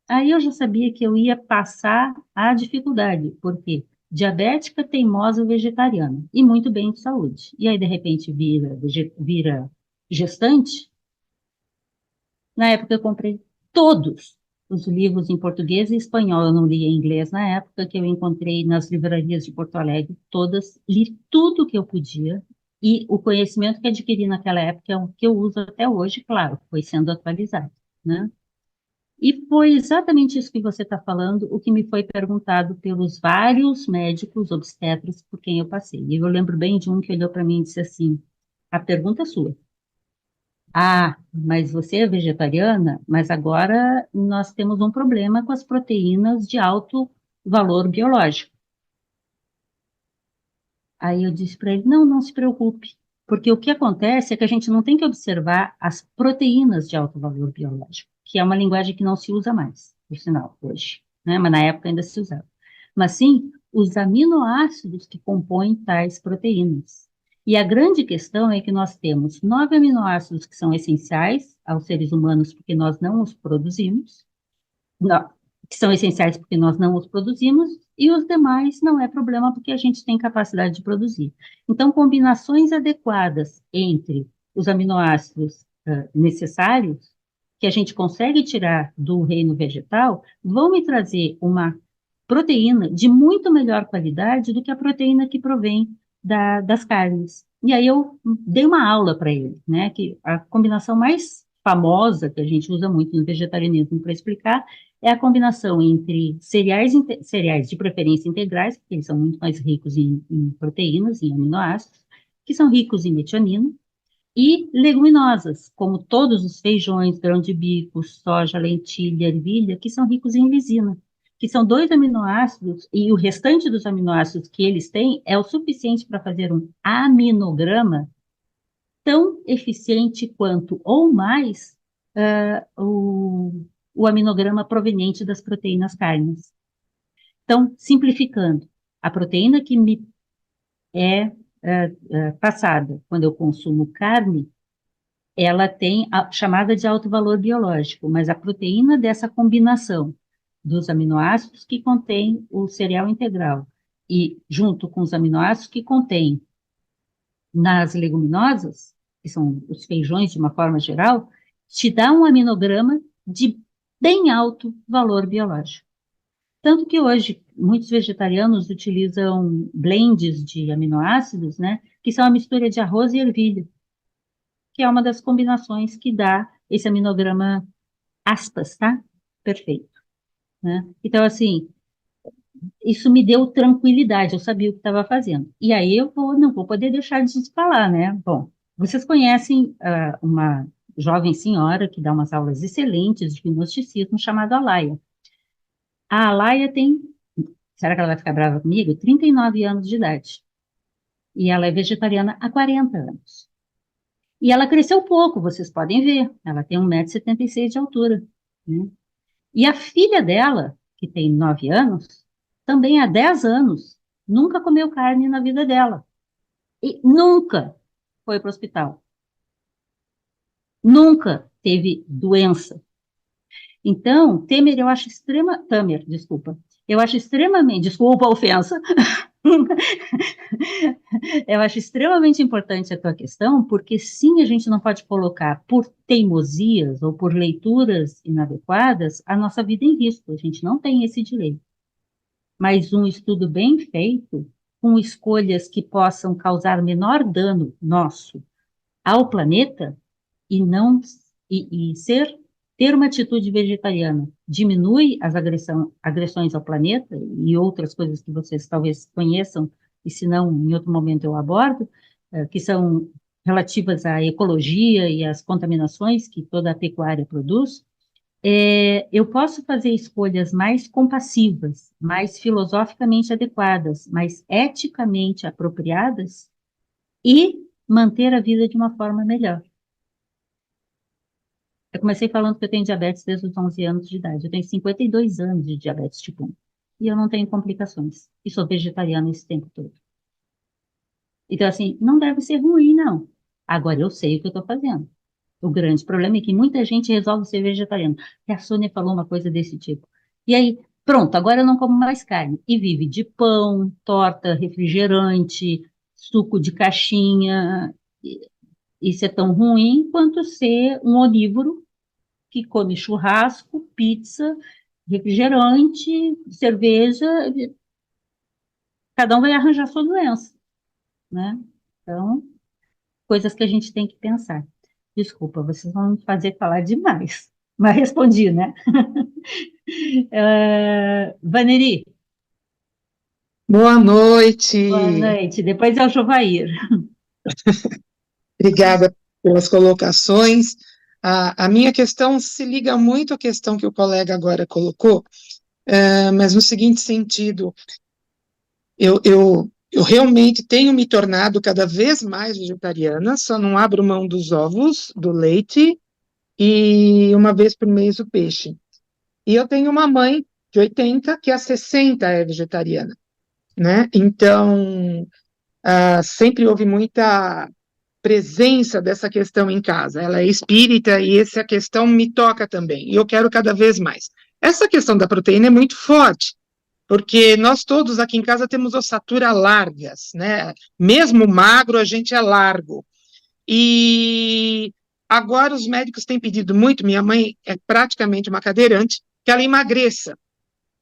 Aí eu já sabia que eu ia passar a dificuldade, porque diabética, teimosa, vegetariana, e muito bem de saúde. E aí, de repente, vira gestante. Na época, eu comprei todos os livros em português e espanhol. Eu não lia em inglês na época, que eu encontrei nas livrarias de Porto Alegre, todas, li tudo que eu podia, e o conhecimento que adquiri naquela época é o que eu uso até hoje, claro, foi sendo atualizado, né? E foi exatamente isso que você está falando, o que me foi perguntado pelos vários médicos obstetras por quem eu passei. E eu lembro bem de um que olhou para mim e disse assim: a pergunta é sua. Ah, mas você é vegetariana? Mas agora nós temos um problema com as proteínas de alto valor biológico. Aí eu disse para ele: não, não se preocupe, porque o que acontece é que a gente não tem que observar as proteínas de alto valor biológico, que é uma linguagem que não se usa mais, por sinal, hoje, né? Mas na época ainda se usava. Mas sim os aminoácidos que compõem tais proteínas. E a grande questão é que nós temos 9 aminoácidos que são essenciais aos seres humanos porque nós não os produzimos, não, que são essenciais porque nós não os produzimos, e os demais não é problema porque a gente tem capacidade de produzir. Então, combinações adequadas entre os aminoácidos necessários, que a gente consegue tirar do reino vegetal, vão me trazer uma proteína de muito melhor qualidade do que a proteína que provém das carnes. E aí eu dei uma aula para ele, né, que a combinação mais famosa que a gente usa muito no vegetarianismo para explicar é a combinação entre cereais de preferência integrais, porque eles são muito mais ricos em proteínas, em aminoácidos, que são ricos em metionina, e leguminosas, como todos os feijões, grão de bico, soja, lentilha, ervilha, que são ricos em lisina, que são 2 aminoácidos, e o restante dos aminoácidos que eles têm é o suficiente para fazer um aminograma tão eficiente quanto ou mais o aminograma proveniente das proteínas carnes. Então, simplificando, a proteína que me é passada quando eu consumo carne, ela tem a chamada de alto valor biológico, mas a proteína dessa combinação dos aminoácidos que contém o cereal integral e junto com os aminoácidos que contém nas leguminosas, que são os feijões de uma forma geral, te dá um aminograma de bem alto valor biológico. Tanto que hoje muitos vegetarianos utilizam blends de aminoácidos, né, que são a mistura de arroz e ervilha, que é uma das combinações que dá esse aminograma aspas, tá? Perfeito, né? Então, assim, isso me deu tranquilidade, eu sabia o que estava fazendo. E aí não vou poder deixar de te falar, né? Bom, vocês conhecem uma jovem senhora que dá umas aulas excelentes de gnosticismo chamada Alaia. A Alaia tem, será que ela vai ficar brava comigo? 39 anos de idade. E ela é vegetariana há 40 anos. E ela cresceu pouco, vocês podem ver. Ela tem 1,76 m de altura, né? E a filha dela, que tem 9 anos, também há 10 anos, nunca comeu carne na vida dela. E nunca foi para o hospital. Nunca teve doença. Então, Tamer, desculpa. Eu acho extremamente, desculpa a ofensa, eu acho extremamente importante a tua questão, porque sim, a gente não pode colocar por teimosias ou por leituras inadequadas a nossa vida em risco. A gente não tem esse direito. Mas um estudo bem feito, com escolhas que possam causar menor dano nosso ao planeta e não e ser ter uma atitude vegetariana diminui as agressões ao planeta e outras coisas que vocês talvez conheçam, e se não, em outro momento eu abordo, que são relativas à ecologia e às contaminações que toda a pecuária produz, eu posso fazer escolhas mais compassivas, mais filosoficamente adequadas, mais eticamente apropriadas e manter a vida de uma forma melhor. Eu comecei falando que eu tenho diabetes desde os 11 anos de idade. Eu tenho 52 anos de diabetes tipo 1. E eu não tenho complicações. E sou vegetariana esse tempo todo. Então, assim, não deve ser ruim, não. Agora, eu sei o que eu estou fazendo. O grande problema é que muita gente resolve ser vegetariano. E a Sônia falou uma coisa desse tipo. E aí, pronto, agora eu não como mais carne. E vive de pão, torta, refrigerante, suco de caixinha. Isso é tão ruim quanto ser um onívoro que come churrasco, pizza, refrigerante, cerveja. Cada um vai arranjar sua doença, né? Então, coisas que a gente tem que pensar. Desculpa, vocês vão me fazer falar demais. Mas respondi, né? Vaneri, Boa noite. boa noite. Depois é o Jovair. Obrigada pelas colocações. A minha questão se liga muito à questão que o colega agora colocou, mas no seguinte sentido, eu realmente tenho me tornado cada vez mais vegetariana, só não abro mão dos ovos, do leite e uma vez por mês o peixe. E eu tenho uma mãe de 80 que há 60 é vegetariana, né? Então, sempre houve muita presença dessa questão em casa. Ela é espírita e essa questão me toca também, e eu quero cada vez mais. Essa questão da proteína é muito forte, porque nós todos aqui em casa temos ossatura largas, né? Mesmo magro, a gente é largo. E agora os médicos têm pedido muito, minha mãe é praticamente uma cadeirante, que ela emagreça.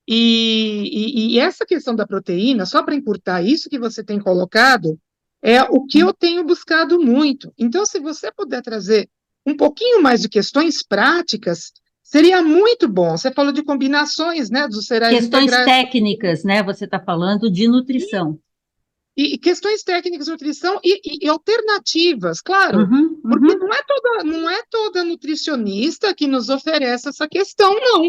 E essa questão da proteína, só para encurtar isso que você tem colocado, é o que eu tenho buscado muito. Então, se você puder trazer um pouquinho mais de questões práticas, seria muito bom. Você falou de combinações, né, dos cereais Questões integrais. técnicas, né? Você está falando de nutrição. E questões técnicas de nutrição e alternativas, claro, porque não é toda nutricionista que nos oferece essa questão, não.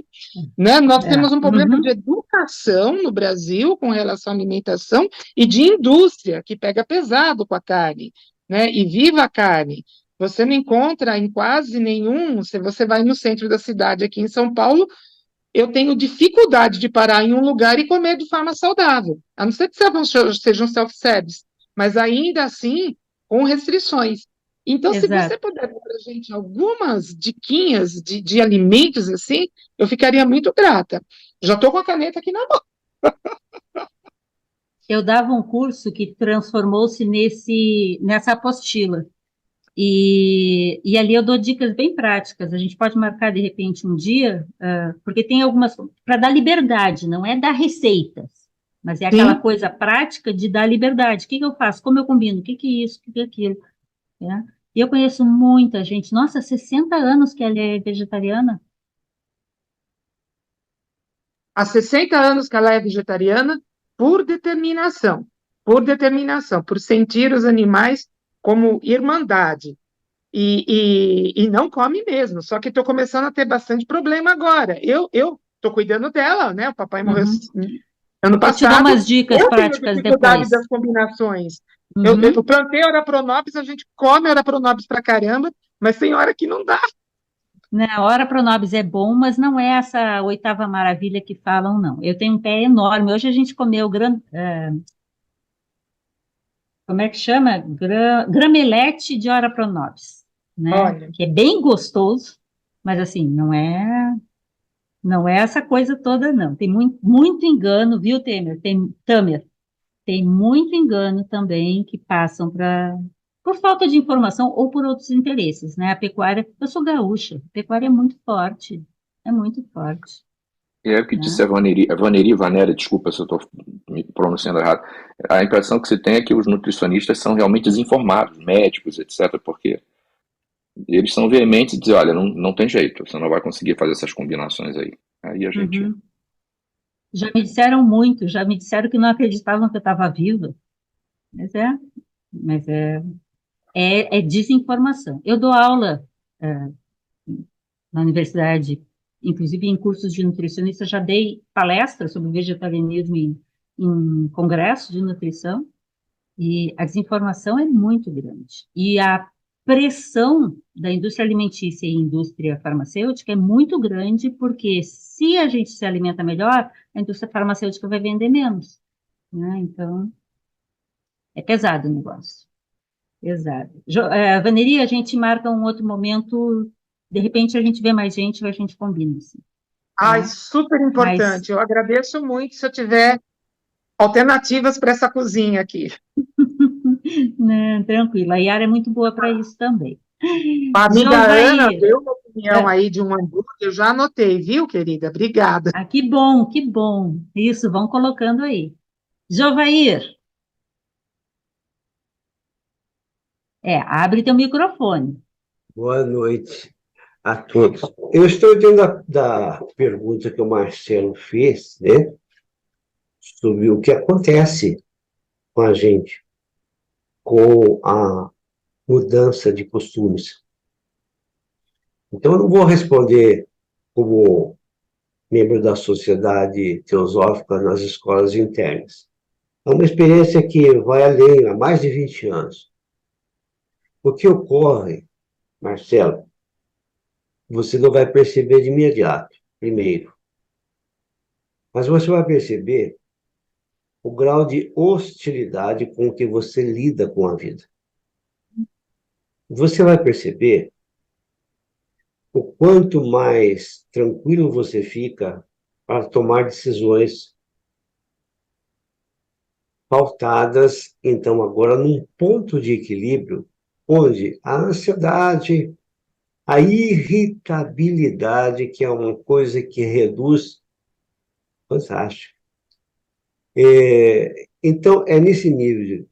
Né? Nós temos um problema de educação no Brasil com relação à alimentação e de indústria, que pega pesado com a carne, né? E viva a carne. Você não encontra em quase nenhum, se você vai no centro da cidade aqui em São Paulo, eu tenho dificuldade de parar em um lugar e comer de forma saudável, a não ser que sejam self-service, mas ainda assim com restrições. Então, se você puder dar para a gente algumas diquinhas de alimentos assim, eu ficaria muito grata. Já estou com a caneta aqui na mão. Eu dava um curso que transformou-se nessa apostila. E ali eu dou dicas bem práticas. A gente pode marcar, de repente, um dia, porque tem algumas... Para dar liberdade, não é dar receitas, mas é aquela coisa prática de dar liberdade. O que eu faço? Como eu combino? O que é isso? O que é aquilo? Né? E eu conheço muita gente. Nossa, 60 anos que ela é vegetariana. Há 60 anos que ela é vegetariana por determinação, por sentir os animais como irmandade, e não come mesmo, só que estou começando a ter bastante problema agora. Eu estou cuidando dela, né? O papai morreu ano passado. Eu te dou umas dicas práticas dificuldade depois. Das combinações. Eu plantei Ora Pronobis, a gente come Ora Pronobis pra caramba, mas tem hora que não dá. Na Ora Pronobis é bom, mas não é essa oitava maravilha que falam, não. Eu tenho um pé enorme. Hoje a gente comeu como é que chama? Gramelete de Ora Pronobis, né? Olha. Que é bem gostoso, mas assim, não é essa coisa toda, não. Tem muito engano, viu, Tamer? Tem muito engano também que passam por falta de informação ou por outros interesses, né? A pecuária, eu sou gaúcha, a pecuária é muito forte. É o que disse a Vanera, desculpa se eu estou me pronunciando errado. A impressão que se tem é que os nutricionistas são realmente desinformados, médicos, etc., porque eles são veementes e dizem, olha, não tem jeito, você não vai conseguir fazer essas combinações aí. Aí a gente... Uhum. Já me disseram muito, já me disseram que não acreditavam que eu estava viva, mas é desinformação. Eu dou aula é, na universidade, inclusive em cursos de nutricionista, já dei palestras sobre vegetarianismo em congressos de nutrição, e a desinformação é muito grande. E a pressão da indústria alimentícia e indústria farmacêutica é muito grande, porque se a gente se alimenta melhor, a indústria farmacêutica vai vender menos, né? Então, é pesado o negócio. Pesado. Vaneri, a gente marca um outro momento, de repente a gente vê mais gente, a gente combina, assim, Ai, tá? super Mas, importante. Eu agradeço muito se eu tiver alternativas para essa cozinha aqui. não, tranquilo, a Yara é muito boa para isso também. A amiga Ana Jovair, deu uma opinião aí de um hambúrguer, eu já anotei, viu, querida? Obrigada. que bom, que bom. Isso, vão colocando aí. Jovair, abre teu microfone. Boa noite a todos. Eu estou dentro da pergunta que o Marcelo fez, né, sobre o que acontece com a gente, com a mudança de costumes. Então, eu não vou responder como membro da sociedade teosófica nas escolas internas. É uma experiência que vai além, há mais de 20 anos. O que ocorre, Marcelo, você não vai perceber de imediato, primeiro. Mas você vai perceber o grau de hostilidade com que você lida com a vida. Você vai perceber o quanto mais tranquilo você fica para tomar decisões pautadas, então, agora num ponto de equilíbrio, onde a ansiedade, a irritabilidade, que é uma coisa que reduz, fantástico. Então, é nesse nível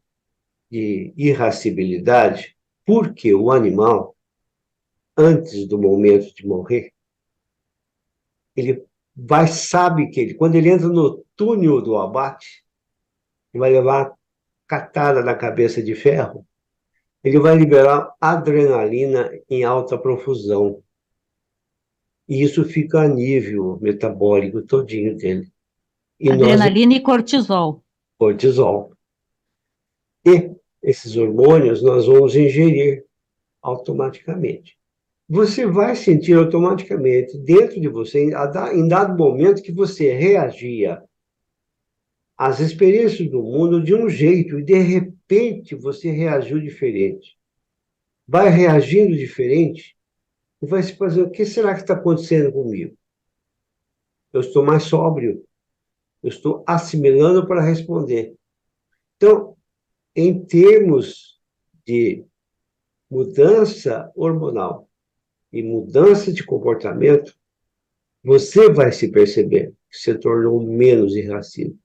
de irascibilidade, porque o animal, antes do momento de morrer, ele sabe que quando ele entra no túnel do abate, ele vai levar catada na cabeça de ferro, ele vai liberar adrenalina em alta profusão. E isso fica a nível metabólico todinho dele. E Adrenalina e cortisol. Cortisol. E esses hormônios nós vamos ingerir automaticamente. Você vai sentir automaticamente dentro de você, em dado momento, que você reagia às experiências do mundo de um jeito e, de repente, você reagiu diferente. Vai reagindo diferente e vai se fazer, o que será que está acontecendo comigo? Eu estou mais sóbrio, eu estou assimilando para responder. Então, em termos de mudança hormonal e mudança de comportamento, você vai se perceber que se tornou menos irascível.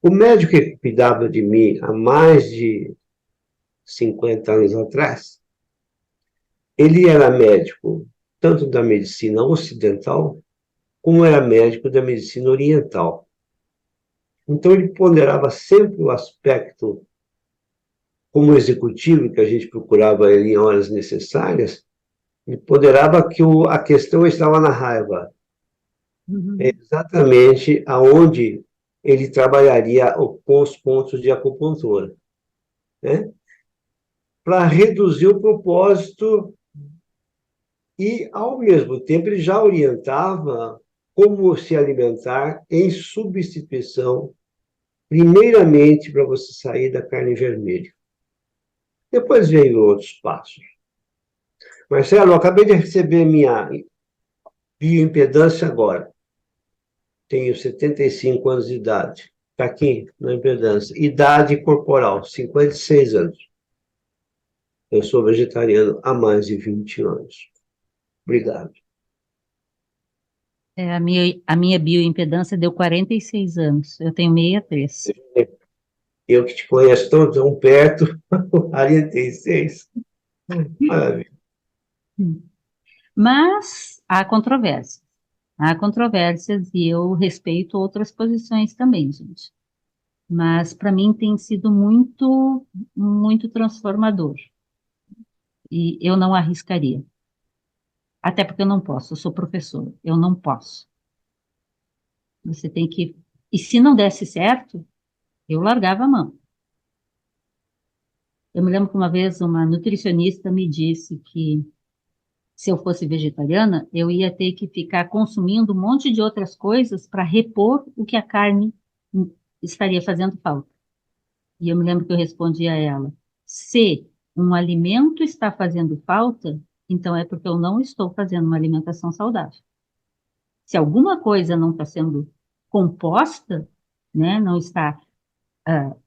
O médico que cuidava de mim há mais de 50 anos atrás, ele era médico tanto da medicina ocidental, como era médico da medicina oriental. Então, ele ponderava sempre o aspecto, como executivo, que a gente procurava ele em horas necessárias, ele ponderava que a questão estava na raiva. É exatamente aonde ele trabalharia com os pontos de acupuntura, né? Para reduzir o propósito e, ao mesmo tempo, ele já orientava como se alimentar em substituição, primeiramente para você sair da carne vermelha. Depois veio outros passos. Marcelo, eu acabei de receber minha bioimpedância agora. Tenho 75 anos de idade. Está aqui na impedância. Idade corporal, 56 anos. Eu sou vegetariano há mais de 20 anos. Obrigado. A minha bioimpedância deu 46 anos. Eu tenho 63. Eu que te conheço tão perto, 46. Maravilha. Mas há controvérsias. Há controvérsias e eu respeito outras posições também, gente. Mas para mim tem sido muito, muito transformador. E eu não arriscaria. Até porque eu não posso, eu sou professora, eu não posso. Você tem que. E se não desse certo, eu largava a mão. Eu me lembro que uma vez uma nutricionista me disse que se eu fosse vegetariana, eu ia ter que ficar consumindo um monte de outras coisas para repor o que a carne estaria fazendo falta. E eu me lembro que eu respondi a ela: se um alimento está fazendo falta, então é porque eu não estou fazendo uma alimentação saudável. Se alguma coisa não está sendo composta, né, não está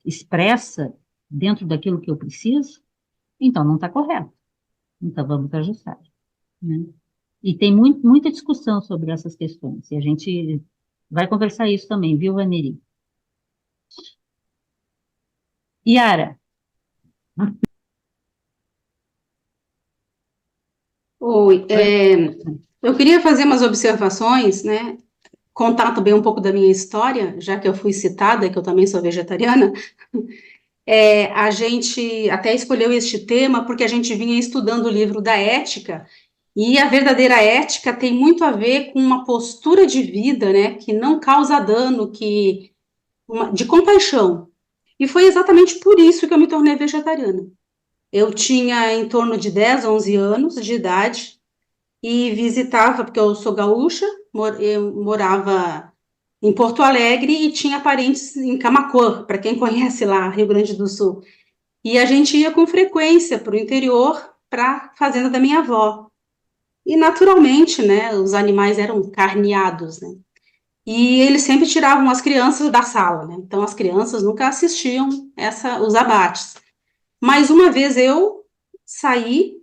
expressa dentro daquilo que eu preciso, então não está correto. Então vamos ajustar, né? E tem muita discussão sobre essas questões. E a gente vai conversar isso também, viu, Vaneri? Yara. Oi, eu queria fazer umas observações, né? Contar também um pouco da minha história, já que eu fui citada, que eu também sou vegetariana. A gente até escolheu este tema porque a gente vinha estudando o livro da ética, e a verdadeira ética tem muito a ver com uma postura de vida, né, que não causa dano, de compaixão. E foi exatamente por isso que eu me tornei vegetariana. Eu tinha em torno de 10, 11 anos de idade e visitava, porque eu sou gaúcha, eu morava em Porto Alegre e tinha parentes em Camaquã, para quem conhece lá, Rio Grande do Sul. E a gente ia com frequência para o interior, para a fazenda da minha avó. E, naturalmente, né, os animais eram carneados, né? E eles sempre tiravam as crianças da sala, né? Então, as crianças nunca assistiam os abates. Mas uma vez eu saí,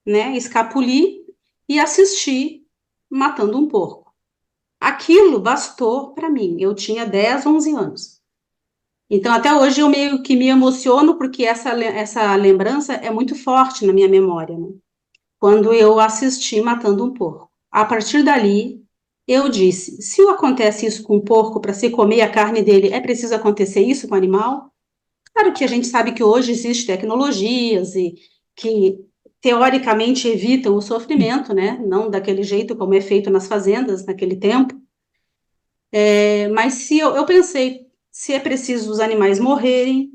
né, escapuli e assisti matando um porco. Aquilo bastou para mim. Eu tinha 10, 11 anos. Então, até hoje eu meio que me emociono porque essa lembrança é muito forte na minha memória, né? Quando eu assisti matando um porco. A partir dali, eu disse, se acontece isso com um porco para se comer a carne dele, é preciso acontecer isso com o animal? Claro que a gente sabe que hoje existem tecnologias e que teoricamente evitam o sofrimento, né? Não daquele jeito como é feito nas fazendas naquele tempo. Mas se eu pensei, se é preciso os animais morrerem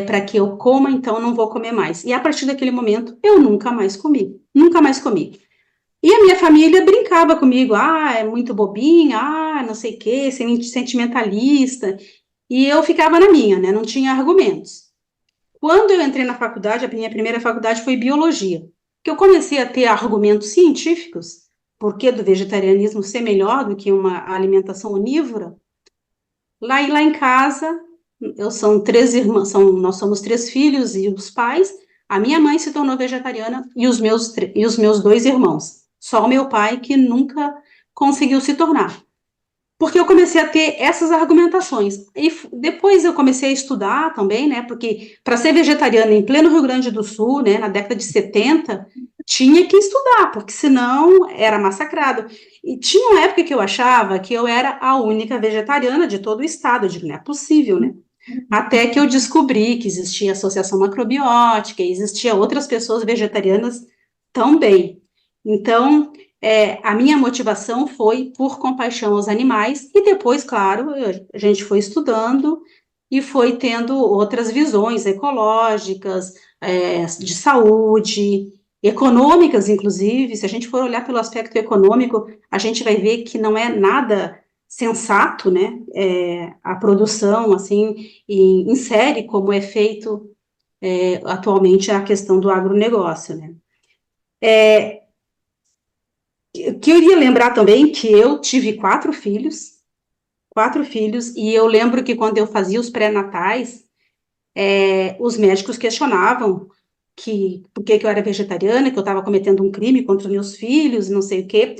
para que eu coma, então eu não vou comer mais. E a partir daquele momento, eu nunca mais comi. Nunca mais comi. E a minha família brincava comigo, é muito bobinha, não sei o quê, sentimentalista. E eu ficava na minha, né? Não tinha argumentos. Quando eu entrei na faculdade, a minha primeira faculdade foi biologia, que eu comecei a ter argumentos científicos, porque do vegetarianismo ser melhor do que uma alimentação onívora. Lá em casa, são 3 irmãs, nós somos 3 filhos e os pais. A minha mãe se tornou vegetariana e os meus 2 irmãos. Só o meu pai que nunca conseguiu se tornar. Porque eu comecei a ter essas argumentações. E depois eu comecei a estudar também, né? Porque para ser vegetariana em pleno Rio Grande do Sul, né, na década de 70, tinha que estudar, porque senão era massacrado. E tinha uma época que eu achava que eu era a única vegetariana de todo o estado. Eu digo, não é possível, né? Até que eu descobri que existia associação macrobiótica, existia outras pessoas vegetarianas também. Então, a minha motivação foi por compaixão aos animais, e depois, claro, a gente foi estudando e foi tendo outras visões ecológicas, de saúde, econômicas, inclusive. Se a gente for olhar pelo aspecto econômico, a gente vai ver que não é nada sensato, né, a produção, assim, em série, como é feito atualmente a questão do agronegócio, né. Eu queria lembrar também que eu tive 4 filhos, e eu lembro que quando eu fazia os pré-natais, os médicos questionavam por que eu era vegetariana, que eu estava cometendo um crime contra os meus filhos, não sei o quê.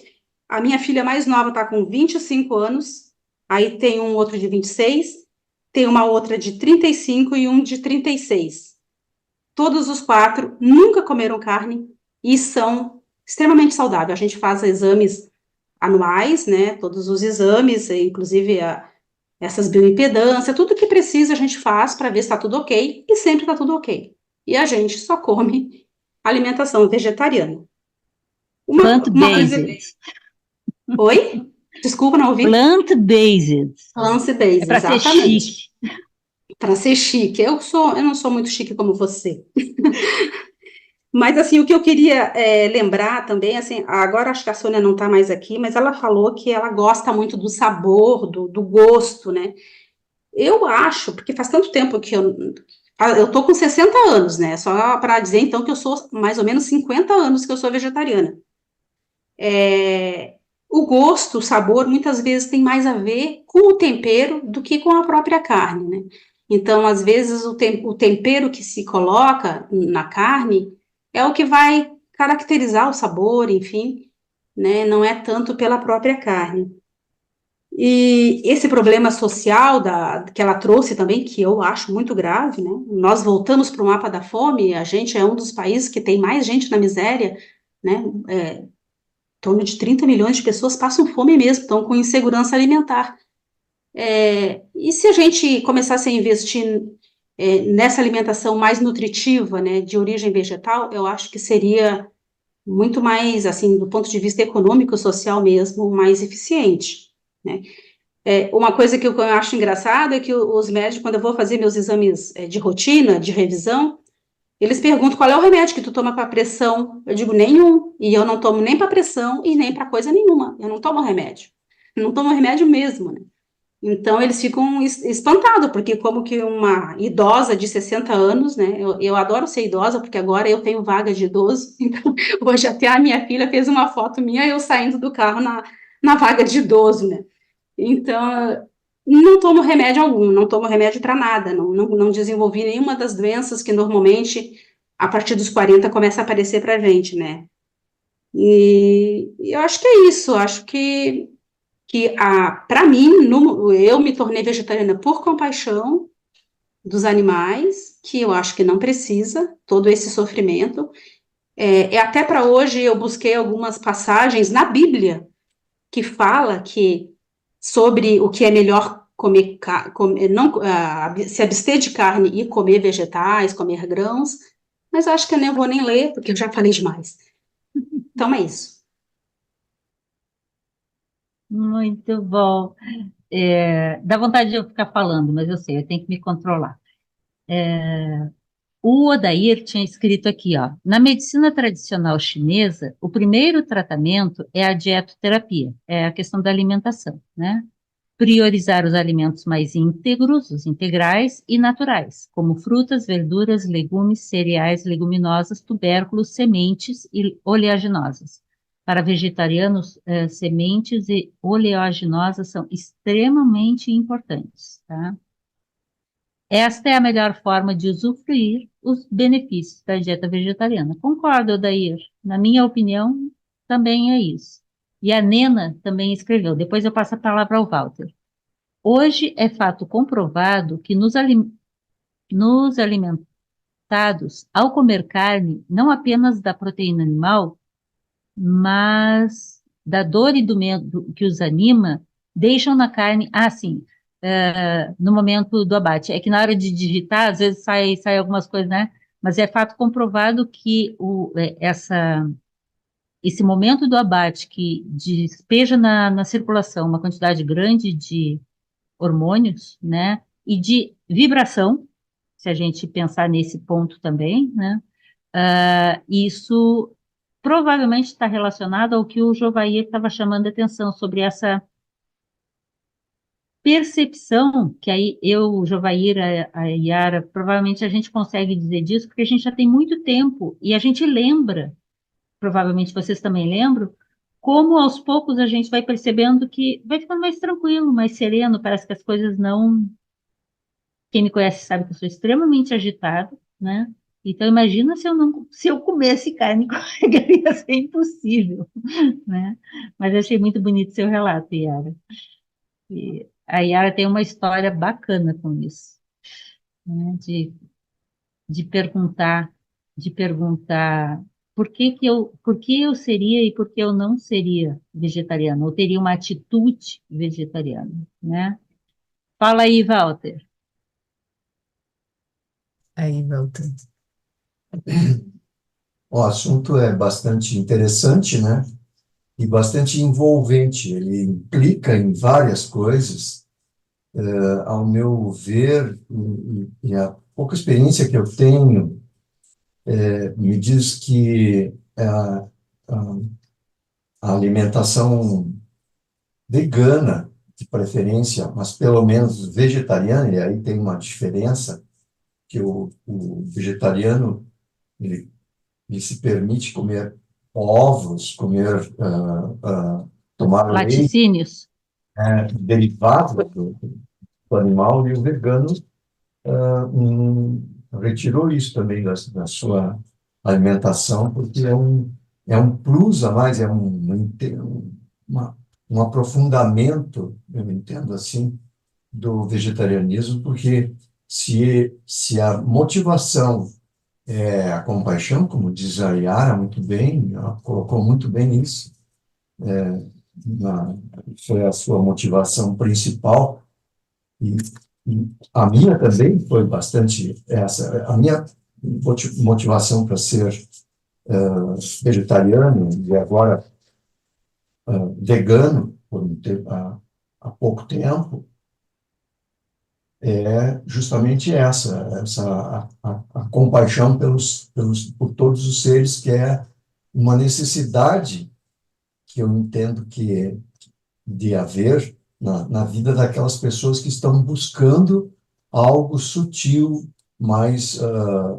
A minha filha mais nova está com 25 anos, aí tem um outro de 26, tem uma outra de 35 e um de 36. Todos os 4 nunca comeram carne e são extremamente saudável. A gente faz exames anuais, né, todos os exames, inclusive essas bioimpedâncias, tudo que precisa a gente faz para ver se está tudo ok, e sempre está tudo ok. E a gente só come alimentação vegetariana. Uma coisa... Plant-based. Oi? Desculpa, não ouvi. Plant-based. Plant-based, É para ser exatamente. chique. Para ser chique. Eu não sou muito chique como você. Mas, assim, o que eu queria lembrar também, assim, agora acho que a Sônia não está mais aqui, mas ela falou que ela gosta muito do sabor, do gosto, né? Eu acho, porque faz tanto tempo que eu tô com 60 anos, né? Só para dizer, então, que eu sou mais ou menos 50 anos que eu sou vegetariana. O gosto, o sabor, muitas vezes tem mais a ver com o tempero do que com a própria carne, né? Então, às vezes, o tempero que se coloca na carne é o que vai caracterizar o sabor, enfim, né? Não é tanto pela própria carne. E esse problema social que ela trouxe também, que eu acho muito grave, né? Nós voltamos para o mapa da fome, a gente é um dos países que tem mais gente na miséria, né? Em torno de 30 milhões de pessoas passam fome mesmo, estão com insegurança alimentar. E se a gente começasse a investir nessa alimentação mais nutritiva, né, de origem vegetal, eu acho que seria muito mais, assim, do ponto de vista econômico, social mesmo, mais eficiente, né? Uma coisa que eu acho engraçada é que os médicos, quando eu vou fazer meus exames de rotina, de revisão, eles perguntam qual é o remédio que tu toma para pressão. Eu digo nenhum, e eu não tomo nem para pressão e nem para coisa nenhuma. Eu não tomo remédio. Eu não tomo remédio mesmo, né? Então eles ficam espantados, porque como que uma idosa de 60 anos, né? Eu adoro ser idosa, porque agora eu tenho vaga de idoso. Então, hoje até a minha filha fez uma foto minha, eu saindo do carro na vaga de idoso, né? Então, não tomo remédio algum, não tomo remédio para nada, não desenvolvi nenhuma das doenças que normalmente, a partir dos 40, começa a aparecer para a gente, né? E eu acho que é isso, acho que para mim, eu me tornei vegetariana por compaixão dos animais, que eu acho que não precisa, todo esse sofrimento. Até para hoje eu busquei algumas passagens na Bíblia que fala que sobre o que é melhor comer, não, se abster de carne e comer vegetais, comer grãos, mas eu acho que eu nem vou nem ler, porque eu já falei demais. Então é isso. Muito bom. Dá vontade de eu ficar falando, mas eu sei, eu tenho que me controlar. O Odair tinha escrito aqui, ó, na medicina tradicional chinesa, o primeiro tratamento é a dietoterapia, é a questão da alimentação, né? Priorizar os alimentos mais íntegros, os integrais e naturais, como frutas, verduras, legumes, cereais, leguminosas, tubérculos, sementes e oleaginosas. Para vegetarianos, sementes e oleaginosas são extremamente importantes, tá? Esta é a melhor forma de usufruir os benefícios da dieta vegetariana. Concordo, Odair. Na minha opinião, também é isso. E a Nena também escreveu. Depois eu passo a palavra ao Walter. Hoje é fato comprovado que nos alimentados, ao comer carne, não apenas da proteína animal, mas da dor e do medo que os anima, deixam na carne, no momento do abate. É que na hora de digitar, às vezes sai algumas coisas, né? Mas é fato comprovado que esse momento do abate que despeja na circulação uma quantidade grande de hormônios, né? E de vibração, se a gente pensar nesse ponto também, né? Isso provavelmente está relacionado ao que o Jovair estava chamando a atenção sobre essa percepção, que aí eu, o Jovair, a Yara, provavelmente a gente consegue dizer disso, porque a gente já tem muito tempo e a gente lembra, provavelmente vocês também lembram, como aos poucos a gente vai percebendo que vai ficando mais tranquilo, mais sereno, parece que as coisas não... Quem me conhece sabe que eu sou extremamente agitada, né? Então imagina se eu comesse carne, ia ser impossível, né? Mas eu achei muito bonito seu relato, Yara. E a Yara tem uma história bacana com isso, né? De perguntar por que eu seria e por que eu não seria vegetariana, ou teria uma atitude vegetariana, né? Fala aí, Walter. Aí, volta. O assunto é bastante interessante, né? E bastante envolvente. Ele implica em várias coisas. Ao meu ver, e a pouca experiência que eu tenho, me diz que a, a alimentação vegana, de preferência, mas pelo menos vegetariana, e aí tem uma diferença, que o vegetariano, ele se permite comer ovos, tomar leite, Laticínios. derivado do animal, e o vegano retirou isso também da sua alimentação, porque é um plus a mais, um aprofundamento, eu entendo assim, do vegetarianismo, porque se a motivação é a compaixão, como diz a Yara muito bem, ela colocou muito bem isso, foi a sua motivação principal, e a minha também foi bastante essa. A minha motivação para ser vegetariano e agora vegano há pouco tempo é justamente a compaixão por todos os seres, que é uma necessidade que eu entendo que de haver na vida daquelas pessoas que estão buscando algo sutil, mais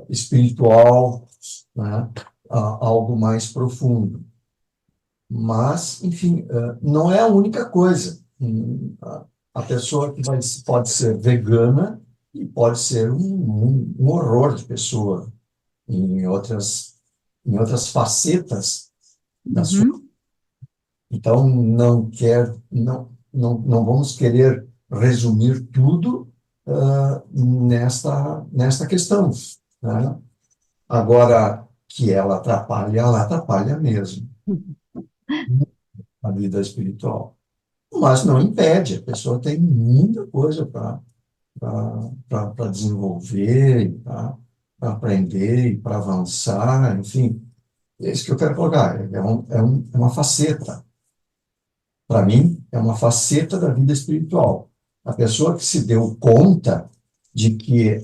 espiritual, né? Algo mais profundo. Mas, enfim, não é a única coisa. A pessoa que pode ser vegana e pode ser um horror de pessoa em outras facetas da sua. Então, não vamos querer resumir tudo nesta questão, né? Agora, que ela atrapalha mesmo a vida espiritual. Mas não impede, a pessoa tem muita coisa para desenvolver, para aprender, para avançar, enfim. É isso que eu quero colocar, é uma faceta. Para mim, é uma faceta da vida espiritual. A pessoa que se deu conta de que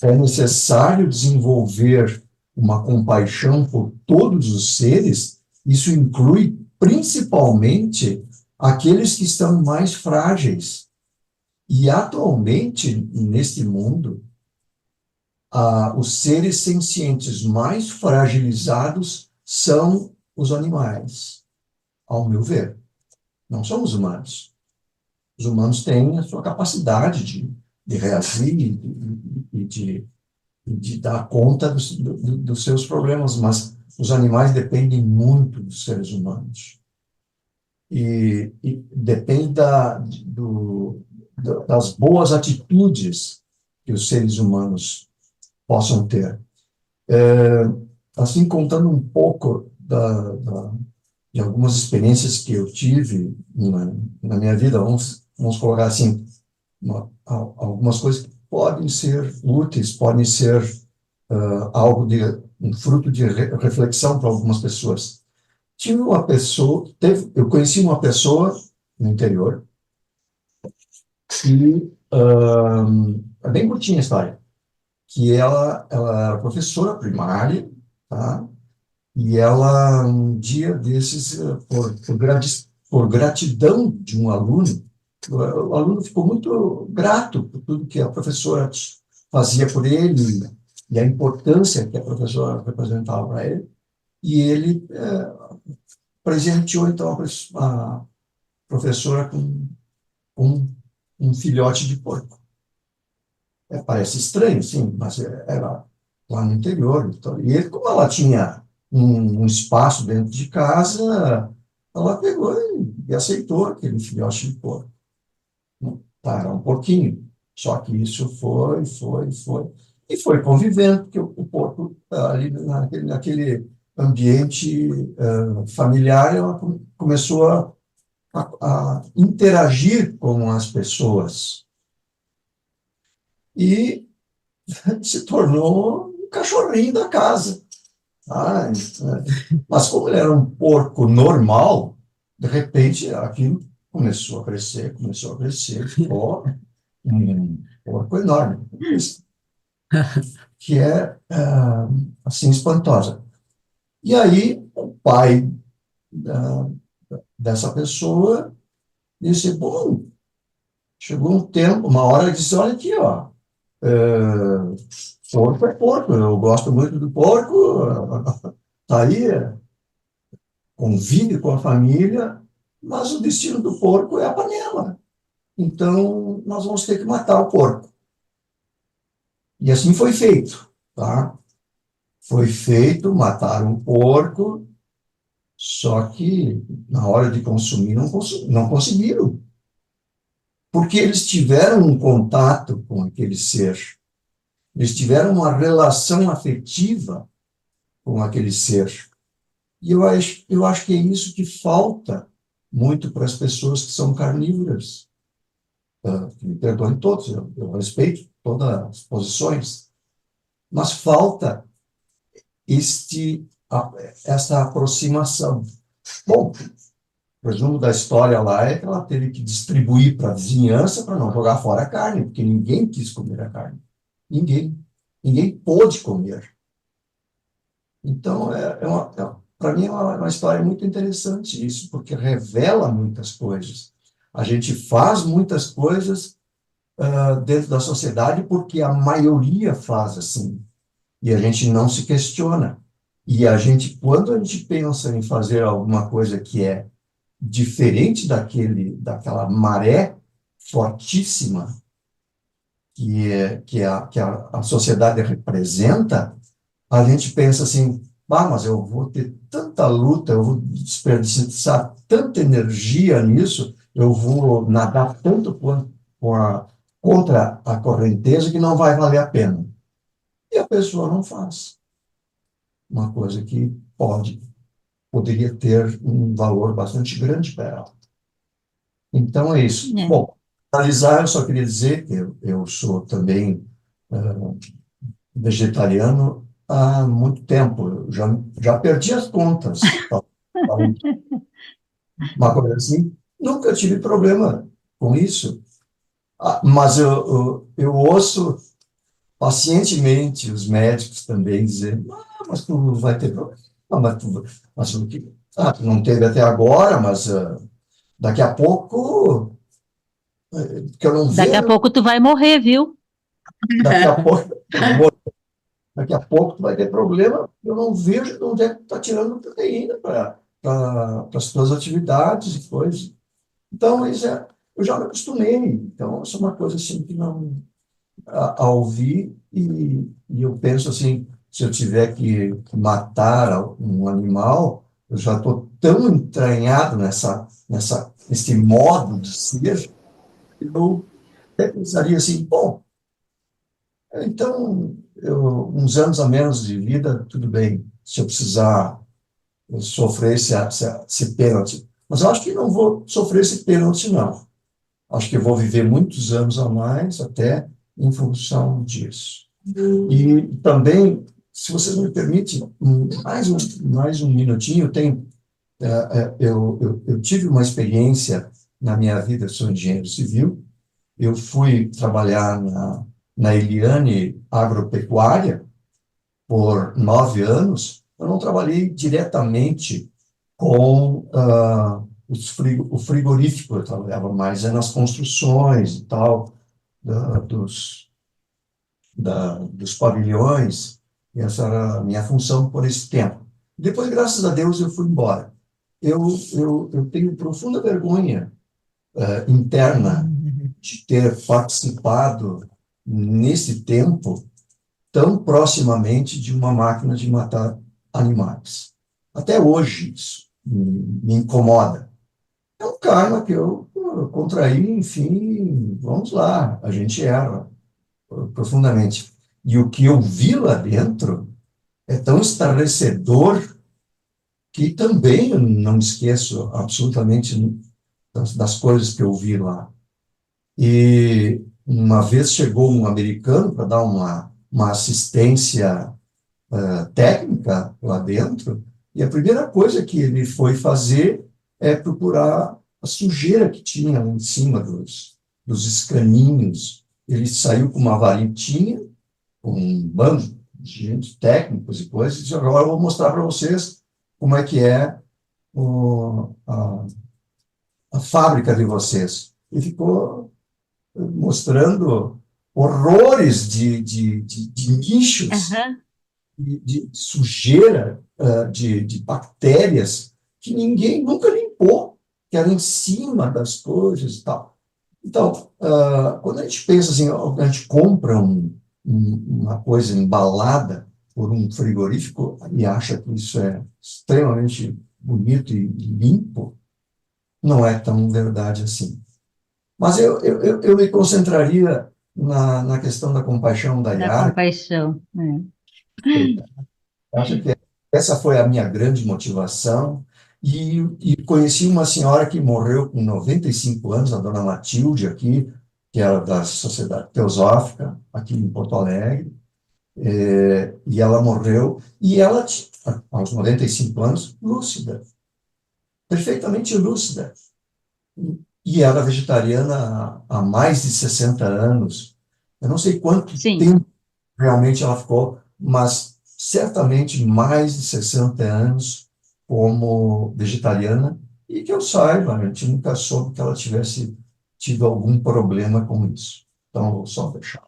é necessário desenvolver uma compaixão por todos os seres, isso inclui principalmente aqueles que estão mais frágeis. E atualmente, neste mundo, os seres sencientes mais fragilizados são os animais, ao meu ver. Não são os humanos. Os humanos têm a sua capacidade de reagir e de dar conta dos seus problemas, mas os animais dependem muito dos seres humanos. E depende das boas atitudes que os seres humanos possam ter. Assim, contando um pouco de algumas experiências que eu tive na minha vida, vamos colocar assim, algumas coisas que podem ser úteis, podem ser um fruto de reflexão para algumas pessoas. Eu conheci uma pessoa no interior que, é bem curtinha a história, que ela era professora primária, tá? E ela, um dia desses, por gratidão de um aluno, o aluno ficou muito grato por tudo que a professora fazia por ele e a importância que a professora representava para ele, e ele presenteou, então, a professora com um filhote de porco. Parece estranho, sim, mas era lá no interior. Então, e ele, como ela tinha um espaço dentro de casa, ela pegou e aceitou aquele filhote de porco. Tá, era um porquinho. Só que isso foi. E foi convivendo, porque o porco ali ambiente familiar, ela começou a interagir com as pessoas e se tornou um cachorrinho da casa. Ah, mas como ele era um porco normal, de repente aquilo começou a crescer, ficou um porco enorme, que é assim espantosa. E aí o pai dessa pessoa disse, bom, chegou um tempo, uma hora, ele disse, olha aqui, ó, porco é porco, eu gosto muito do porco, tá aí, convive com a família, mas o destino do porco é a panela. Então, nós vamos ter que matar o porco. E assim foi feito, tá? Foi feito, mataram o porco, só que na hora de consumir não conseguiram. Porque eles tiveram um contato com aquele ser. Eles tiveram uma relação afetiva com aquele ser. E eu acho que é isso que falta muito para as pessoas que são carnívoras. Me perdoem todos, eu respeito todas as posições, mas falta essa aproximação. Bom, o resumo da história lá é que ela teve que distribuir para a vizinhança para não jogar fora a carne, porque ninguém quis comer a carne. Ninguém pôde comer. Então, para mim, é uma história muito interessante isso, porque revela muitas coisas. A gente faz muitas coisas dentro da sociedade porque a maioria faz assim. E a gente não se questiona. E quando a gente pensa em fazer alguma coisa que é diferente daquela maré fortíssima que a sociedade representa, a gente pensa assim, mas eu vou ter tanta luta, eu vou desperdiçar tanta energia nisso, eu vou nadar tanto contra a correnteza que não vai valer a pena. E a pessoa não faz. Uma coisa que poderia ter um valor bastante grande para ela. Então é isso. Bom, para finalizar, eu só queria dizer que eu sou também vegetariano há muito tempo. Eu já perdi as contas. Uma coisa assim. Nunca tive problema com isso. Mas eu ouço pacientemente os médicos também dizer, mas tu vai ter problema. Tu não teve até agora, mas daqui a pouco, que eu não vejo... Daqui a pouco tu vai morrer, viu? Daqui a pouco tu vai ter problema, eu não vejo de onde é que tu está tirando proteína para as tuas atividades e coisas. Então, eu já me acostumei. Então, isso é uma coisa assim que não... a ouvir, e eu penso assim, se eu tiver que matar um animal, eu já estou tão entranhado nesse modo de ser, eu até pensaria assim, bom, então, uns anos a menos de vida, tudo bem, se eu precisar sofrer esse pênalti. Mas eu acho que não vou sofrer esse pênalti, não. Acho que eu vou viver muitos anos a mais, até em função disso. E também, se vocês me permitem, mais um minutinho, eu tive uma experiência na minha vida, eu sou engenheiro civil, eu fui trabalhar na Eliane Agropecuária por 9 anos, eu não trabalhei diretamente com o frigorífico, eu trabalhava mais nas construções e tal, dos pavilhões, e essa era a minha função por esse tempo. Depois, graças a Deus, eu fui embora. Eu tenho profunda vergonha interna de ter participado nesse tempo tão proximamente de uma máquina de matar animais. Até hoje isso me incomoda. É um karma que eu contraí, enfim, vamos lá, a gente erra profundamente. E o que eu vi lá dentro é tão estarrecedor que também eu não esqueço absolutamente das coisas que eu vi lá. E uma vez chegou um americano para dar uma assistência técnica lá dentro, e a primeira coisa que ele foi fazer é procurar a sujeira que tinha lá em cima dos escaninhos. Ele saiu com uma varetinha, com um bando de gente, técnicos e coisas, e disse, agora eu vou mostrar para vocês como é que é a fábrica de vocês. E ficou mostrando horrores de nichos, de sujeira, de bactérias que ninguém nunca limpou, que era em cima das coisas e tal. Então, quando a gente pensa assim, a gente compra uma coisa embalada por um frigorífico e acha que isso é extremamente bonito e limpo, não é tão verdade assim. Mas eu me concentraria na questão da compaixão da Yara. Da compaixão, Acho que essa foi a minha grande motivação. E conheci uma senhora que morreu com 95 anos, a dona Matilde, aqui, que era da Sociedade Teosófica, aqui em Porto Alegre. E ela morreu, e ela, aos 95 anos, lúcida, perfeitamente lúcida. E era vegetariana há mais de 60 anos. Eu não sei quanto tempo realmente ela ficou, mas certamente mais de 60 anos como vegetariana, e que eu saiba, a gente nunca soube que ela tivesse tido algum problema com isso. Então, vou só deixar.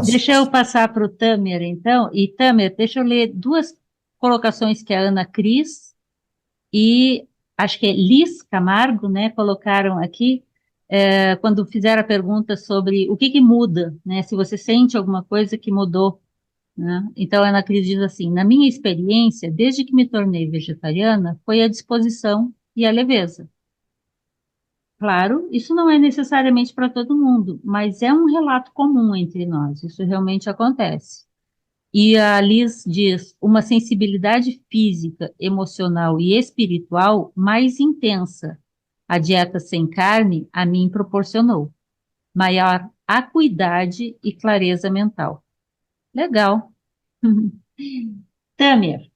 Deixa eu passar para o Tamer, então. E, Tamer, deixa eu ler duas colocações que a Ana Cris e acho que é Liz Camargo, né, colocaram aqui, quando fizeram a pergunta sobre o que muda, né, se você sente alguma coisa que mudou, né? Então, a Ana Cris diz assim, na minha experiência, desde que me tornei vegetariana, foi a disposição e a leveza. Claro, isso não é necessariamente para todo mundo, mas é um relato comum entre nós, isso realmente acontece. E a Liz diz, uma sensibilidade física, emocional e espiritual mais intensa. A dieta sem carne a mim proporcionou maior acuidade e clareza mental. Legal. Tamer.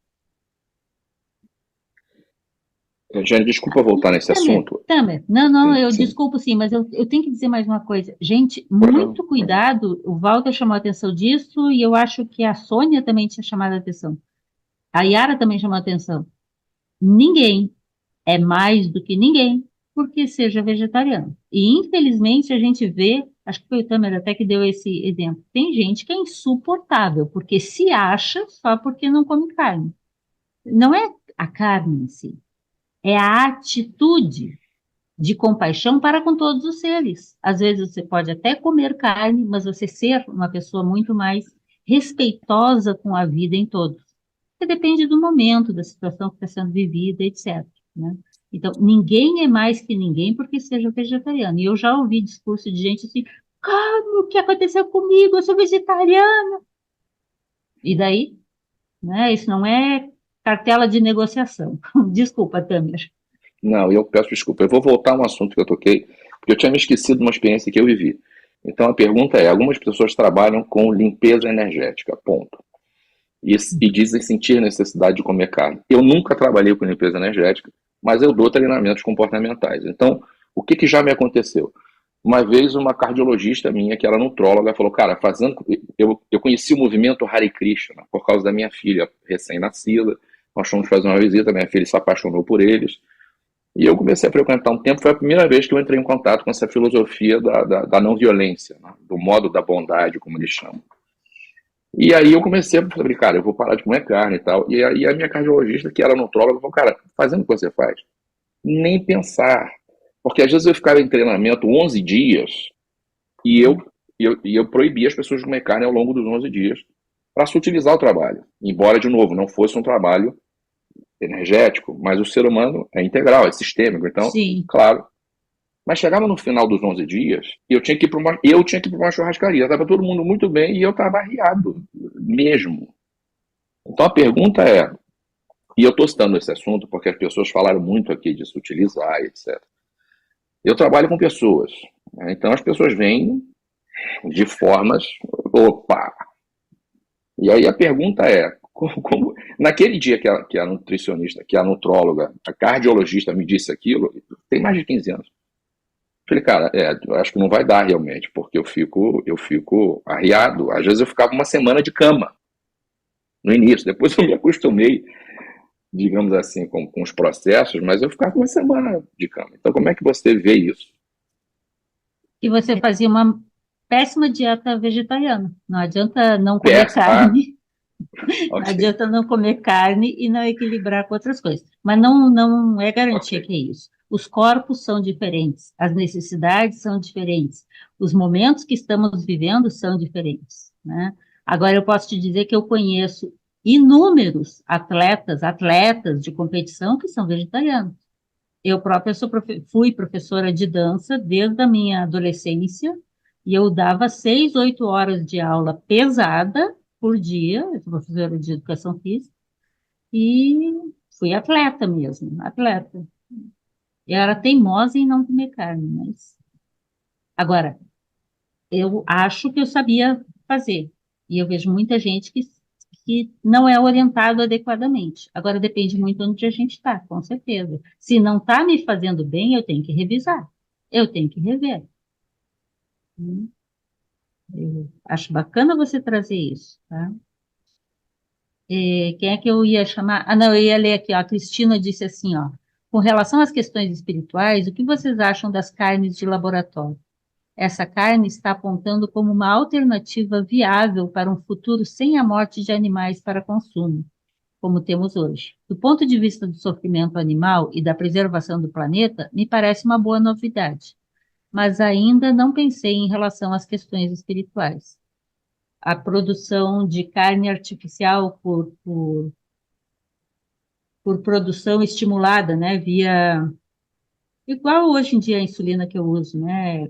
Jane, desculpa voltar nesse assunto. Tamer, não, eu desculpo sim, mas eu tenho que dizer mais uma coisa. Gente, muito cuidado, o Walter chamou a atenção disso e eu acho que a Sônia também tinha chamado a atenção. A Yara também chamou a atenção. Ninguém é mais do que ninguém porque seja vegetariano. E infelizmente a gente vê, acho que foi o Tamer até que deu esse exemplo, tem gente que é insuportável, porque se acha só porque não come carne. Não é a carne em si. É a atitude de compaixão para com todos os seres. Às vezes você pode até comer carne, mas você ser uma pessoa muito mais respeitosa com a vida em todos. Porque depende do momento, da situação que está sendo vivida, etc. Né? Então, ninguém é mais que ninguém porque seja vegetariano. E eu já ouvi discurso de gente assim, como o que aconteceu comigo? Eu sou vegetariana. E daí? Né? Isso não é cartela de negociação. Desculpa, Tamer. Não, eu peço desculpa. Eu vou voltar a um assunto que eu toquei, porque eu tinha me esquecido de uma experiência que eu vivi. Então, a pergunta é, algumas pessoas trabalham com limpeza energética, ponto. E dizem sentir necessidade de comer carne. Eu nunca trabalhei com limpeza energética, mas eu dou treinamentos comportamentais. Então, o que já me aconteceu? Uma vez uma cardiologista minha, que era nutróloga, falou, cara, eu conheci o movimento Hare Krishna por causa da minha filha recém-nascida, nós fomos fazer uma visita, minha filha se apaixonou por eles, e eu comecei a frequentar um tempo, foi a primeira vez que eu entrei em contato com essa filosofia da não violência, né? Do modo da bondade, como eles chamam. E aí eu comecei a falar, cara, eu vou parar de comer carne e tal. E aí a minha cardiologista, que era nutróloga, falou, cara, fazendo o que você faz, nem pensar. Porque às vezes eu ficava em treinamento 11 dias e eu proibia as pessoas de comer carne ao longo dos 11 dias para sutilizar o trabalho. Embora, de novo, não fosse um trabalho energético, mas o ser humano é integral, é sistêmico. Então, sim, claro. Mas chegava no final dos 11 dias e eu tinha que ir para uma churrascaria. Estava todo mundo muito bem e eu estava arriado mesmo. Então a pergunta é, E eu estou citando esse assunto porque as pessoas falaram muito aqui de se utilizar, etc. Eu trabalho com pessoas, né? Então as pessoas vêm de formas, opa! E aí a pergunta é, naquele dia que a nutricionista, que a nutróloga, a cardiologista me disse aquilo, tem mais de 15 anos. Falei, cara, eu acho que não vai dar realmente, porque eu fico arriado. Às vezes eu ficava uma semana de cama no início, depois eu me acostumei, digamos assim, com os processos, mas eu ficava uma semana de cama. Então, como é que você vê isso? E você fazia uma péssima dieta vegetariana. Não adianta não comer carne. Não adianta não comer carne e não equilibrar com outras coisas. Mas não é garantia que é isso. Os corpos são diferentes, as necessidades são diferentes, os momentos que estamos vivendo são diferentes, né? Agora, eu posso te dizer que eu conheço inúmeros atletas de competição que são vegetarianos. Eu própria fui professora de dança desde a minha adolescência, e eu dava 6, 8 horas de aula pesada por dia, eu sou professora de educação física, e fui atleta mesmo, atleta. Eu era teimosa em não comer carne, mas... Agora, eu acho que eu sabia fazer, e eu vejo muita gente que não é orientado adequadamente. Agora, depende muito onde a gente está, com certeza. Se não está me fazendo bem, eu tenho que revisar, eu tenho que rever. Eu acho bacana você trazer isso, tá? Quem é que eu ia chamar? Ah, não, eu ia ler aqui, ó, a Cristina disse assim, ó, com relação às questões espirituais, o que vocês acham das carnes de laboratório? Essa carne está apontando como uma alternativa viável para um futuro sem a morte de animais para consumo, como temos hoje. Do ponto de vista do sofrimento animal e da preservação do planeta, me parece uma boa novidade, mas ainda não pensei em relação às questões espirituais. A produção de carne artificial por produção estimulada, né, igual hoje em dia a insulina que eu uso, né,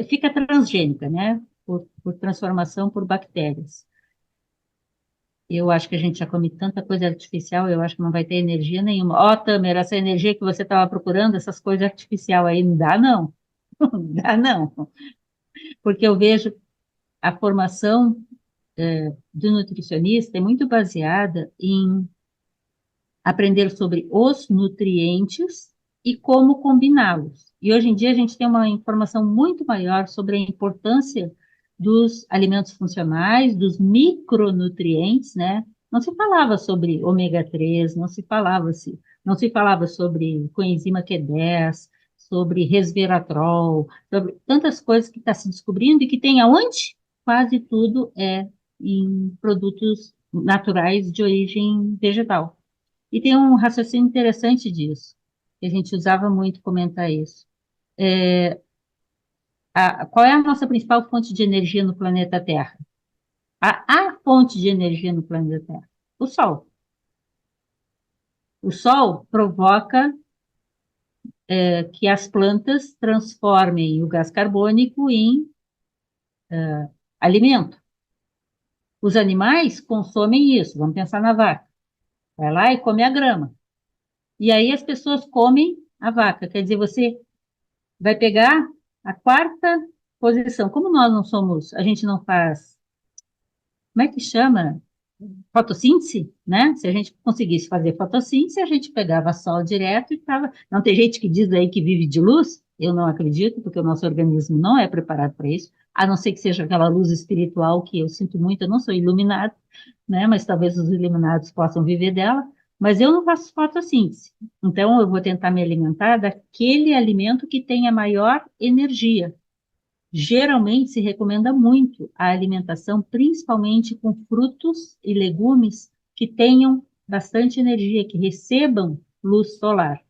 fica transgênica, né, por transformação por bactérias. Eu acho que a gente já come tanta coisa artificial, eu acho que não vai ter energia nenhuma. Ó, Tamer, essa energia que você estava procurando, essas coisas artificiais aí, não dá não, não dá não, porque eu vejo a formação do nutricionista é muito baseada em aprender sobre os nutrientes e como combiná-los. E hoje em dia a gente tem uma informação muito maior sobre a importância dos alimentos funcionais, dos micronutrientes, né? Não se falava sobre ômega 3, não se falava sobre coenzima Q10, sobre resveratrol, sobre tantas coisas que está se descobrindo e que tem aonde? Quase tudo é em produtos naturais de origem vegetal. E tem um raciocínio interessante disso, que a gente usava muito comentar isso. Qual é a nossa principal fonte de energia no planeta Terra? A fonte de energia no planeta Terra? O Sol. O Sol provoca que as plantas transformem o gás carbônico em alimento. Os animais consomem isso, vamos pensar na vaca. Vai lá e come a grama. E aí as pessoas comem a vaca, quer dizer, você vai pegar a quarta posição. Como nós não somos, a gente não faz, como é que chama? Fotossíntese, né? Se a gente conseguisse fazer fotossíntese, a gente pegava sol direto e estava... Não tem gente que diz aí que vive de luz? Eu não acredito, porque o nosso organismo não é preparado para isso, a não ser que seja aquela luz espiritual que eu sinto muito, eu não sou iluminado, né? Mas talvez os iluminados possam viver dela. Mas eu não faço fotossíntese, então eu vou tentar me alimentar daquele alimento que tenha maior energia. Geralmente se recomenda muito a alimentação, principalmente com frutos e legumes que tenham bastante energia, que recebam luz solar.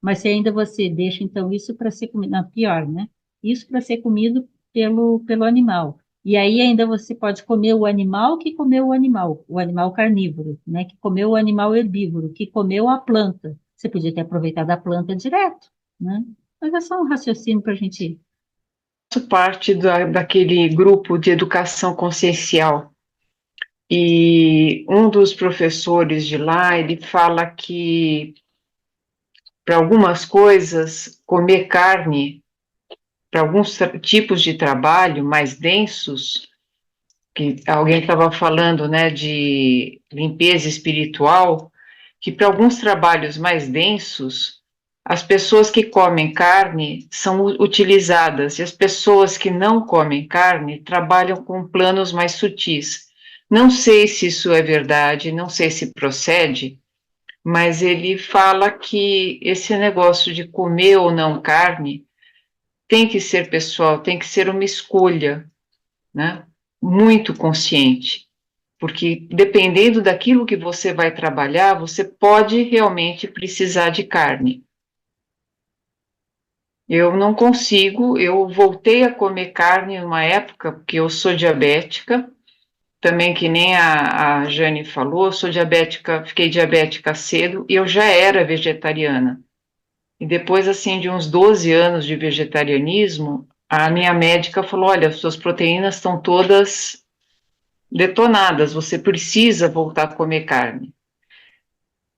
Mas se ainda você deixa, então, isso para ser comido, não, pior, né? Isso para ser comido pelo animal. E aí ainda você pode comer o animal que comeu o animal carnívoro, né? Que comeu o animal herbívoro, que comeu a planta. Você podia ter aproveitado a planta direto, né? Mas é só um raciocínio para a gente... Faço parte daquele grupo de educação consciencial. E um dos professores de lá, ele fala que para algumas coisas, comer carne, para alguns tipos de trabalho mais densos, que alguém estava falando, né, de limpeza espiritual, que para alguns trabalhos mais densos, as pessoas que comem carne são utilizadas, e as pessoas que não comem carne trabalham com planos mais sutis. Não sei se isso é verdade, não sei se procede, mas ele fala que esse negócio de comer ou não carne tem que ser pessoal, tem que ser uma escolha, né? Muito consciente, porque dependendo daquilo que você vai trabalhar, você pode realmente precisar de carne. Eu não consigo, eu voltei a comer carne em uma época, porque eu sou diabética, também que nem a Jane falou, eu sou diabética, fiquei diabética cedo e eu já era vegetariana. E depois, assim, de uns 12 anos de vegetarianismo, a minha médica falou, olha, suas proteínas estão todas detonadas, você precisa voltar a comer carne.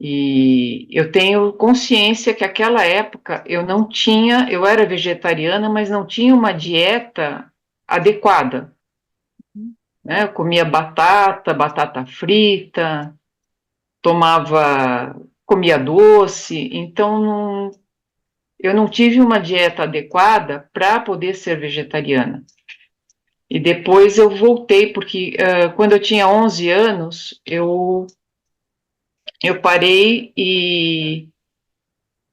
E eu tenho consciência que naquela época eu não tinha, eu era vegetariana, mas não tinha uma dieta adequada, né? Eu comia batata, batata frita, comia doce, então eu não tive uma dieta adequada para poder ser vegetariana. E depois eu voltei, porque quando eu tinha 11 anos, eu parei e,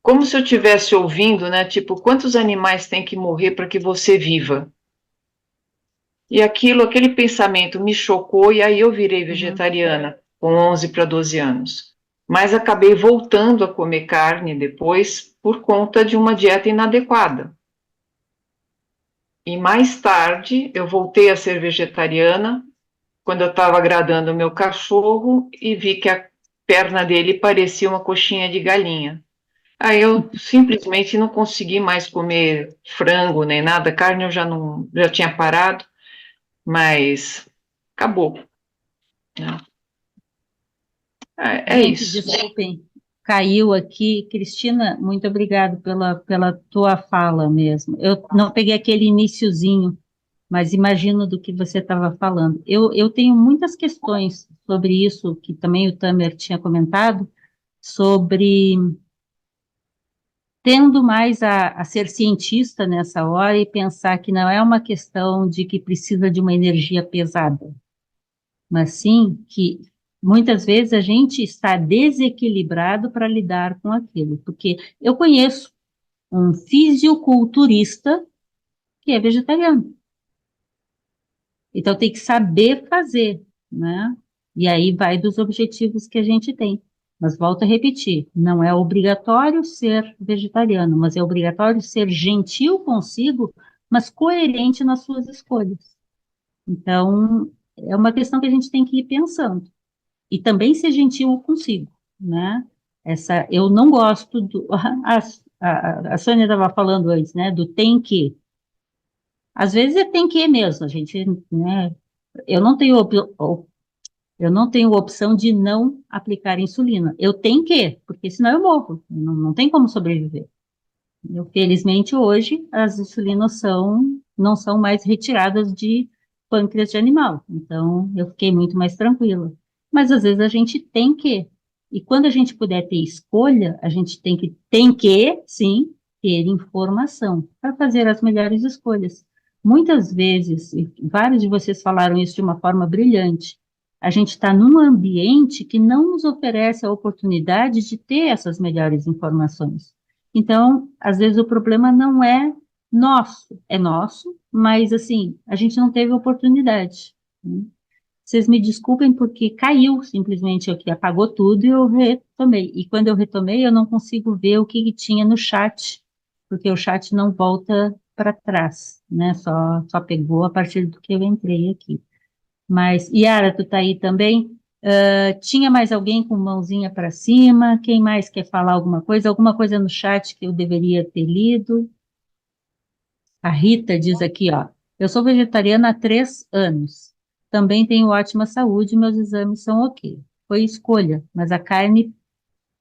como se eu estivesse ouvindo, né, tipo, quantos animais tem que morrer para que você viva? E aquele pensamento me chocou, e aí eu virei vegetariana, com 11 para 12 anos. Mas acabei voltando a comer carne depois, por conta de uma dieta inadequada. E mais tarde, eu voltei a ser vegetariana, quando eu estava agradando o meu cachorro, e vi que a perna dele parecia uma coxinha de galinha. Aí eu simplesmente não consegui mais comer frango nem nada, carne eu já tinha parado, mas acabou, né? É Gente, isso. desculpem, caiu aqui. Cristina, muito obrigado pela tua fala mesmo. Eu não peguei aquele iniciozinho, mas imagino do que você estava falando. Eu tenho muitas questões sobre isso, que também o Tamer tinha comentado, sobre tendo mais a ser cientista nessa hora e pensar que não é uma questão de que precisa de uma energia pesada, mas sim que muitas vezes a gente está desequilibrado para lidar com aquilo, porque eu conheço um fisiculturista que é vegetariano, então tem que saber fazer, né? E aí vai dos objetivos que a gente tem. Mas volto a repetir, não é obrigatório ser vegetariano, mas é obrigatório ser gentil consigo, mas coerente nas suas escolhas. Então, é uma questão que a gente tem que ir pensando. E também ser gentil consigo, né? Eu não gosto do... A Sônia estava falando antes, né? Do tem que. Às vezes é tem que mesmo, a gente, né? Eu não tenho eu não tenho opção de não aplicar insulina. Eu tenho que, porque senão eu morro. Não tem como sobreviver. Felizmente, hoje, as insulinas não são mais retiradas de pâncreas de animal. Então, eu fiquei muito mais tranquila. Mas, às vezes, a gente tem que. E quando a gente puder ter escolha, a gente tem que, sim, ter informação para fazer as melhores escolhas. Muitas vezes, e vários de vocês falaram isso de uma forma brilhante, a gente está num ambiente que não nos oferece a oportunidade de ter essas melhores informações. Então, às vezes o problema não é nosso, mas assim, a gente não teve oportunidade, né? Vocês me desculpem porque caiu simplesmente aqui, apagou tudo e eu retomei. E quando eu retomei, eu não consigo ver o que tinha no chat, porque o chat não volta para trás, né? Só pegou a partir do que eu entrei aqui. Mas, Yara, tu tá aí também? Tinha mais alguém com mãozinha para cima? Quem mais quer falar alguma coisa? Alguma coisa no chat que eu deveria ter lido? A Rita diz aqui, ó, eu sou vegetariana há 3 anos. também tenho ótima saúde, meus exames são ok. Foi escolha, mas a carne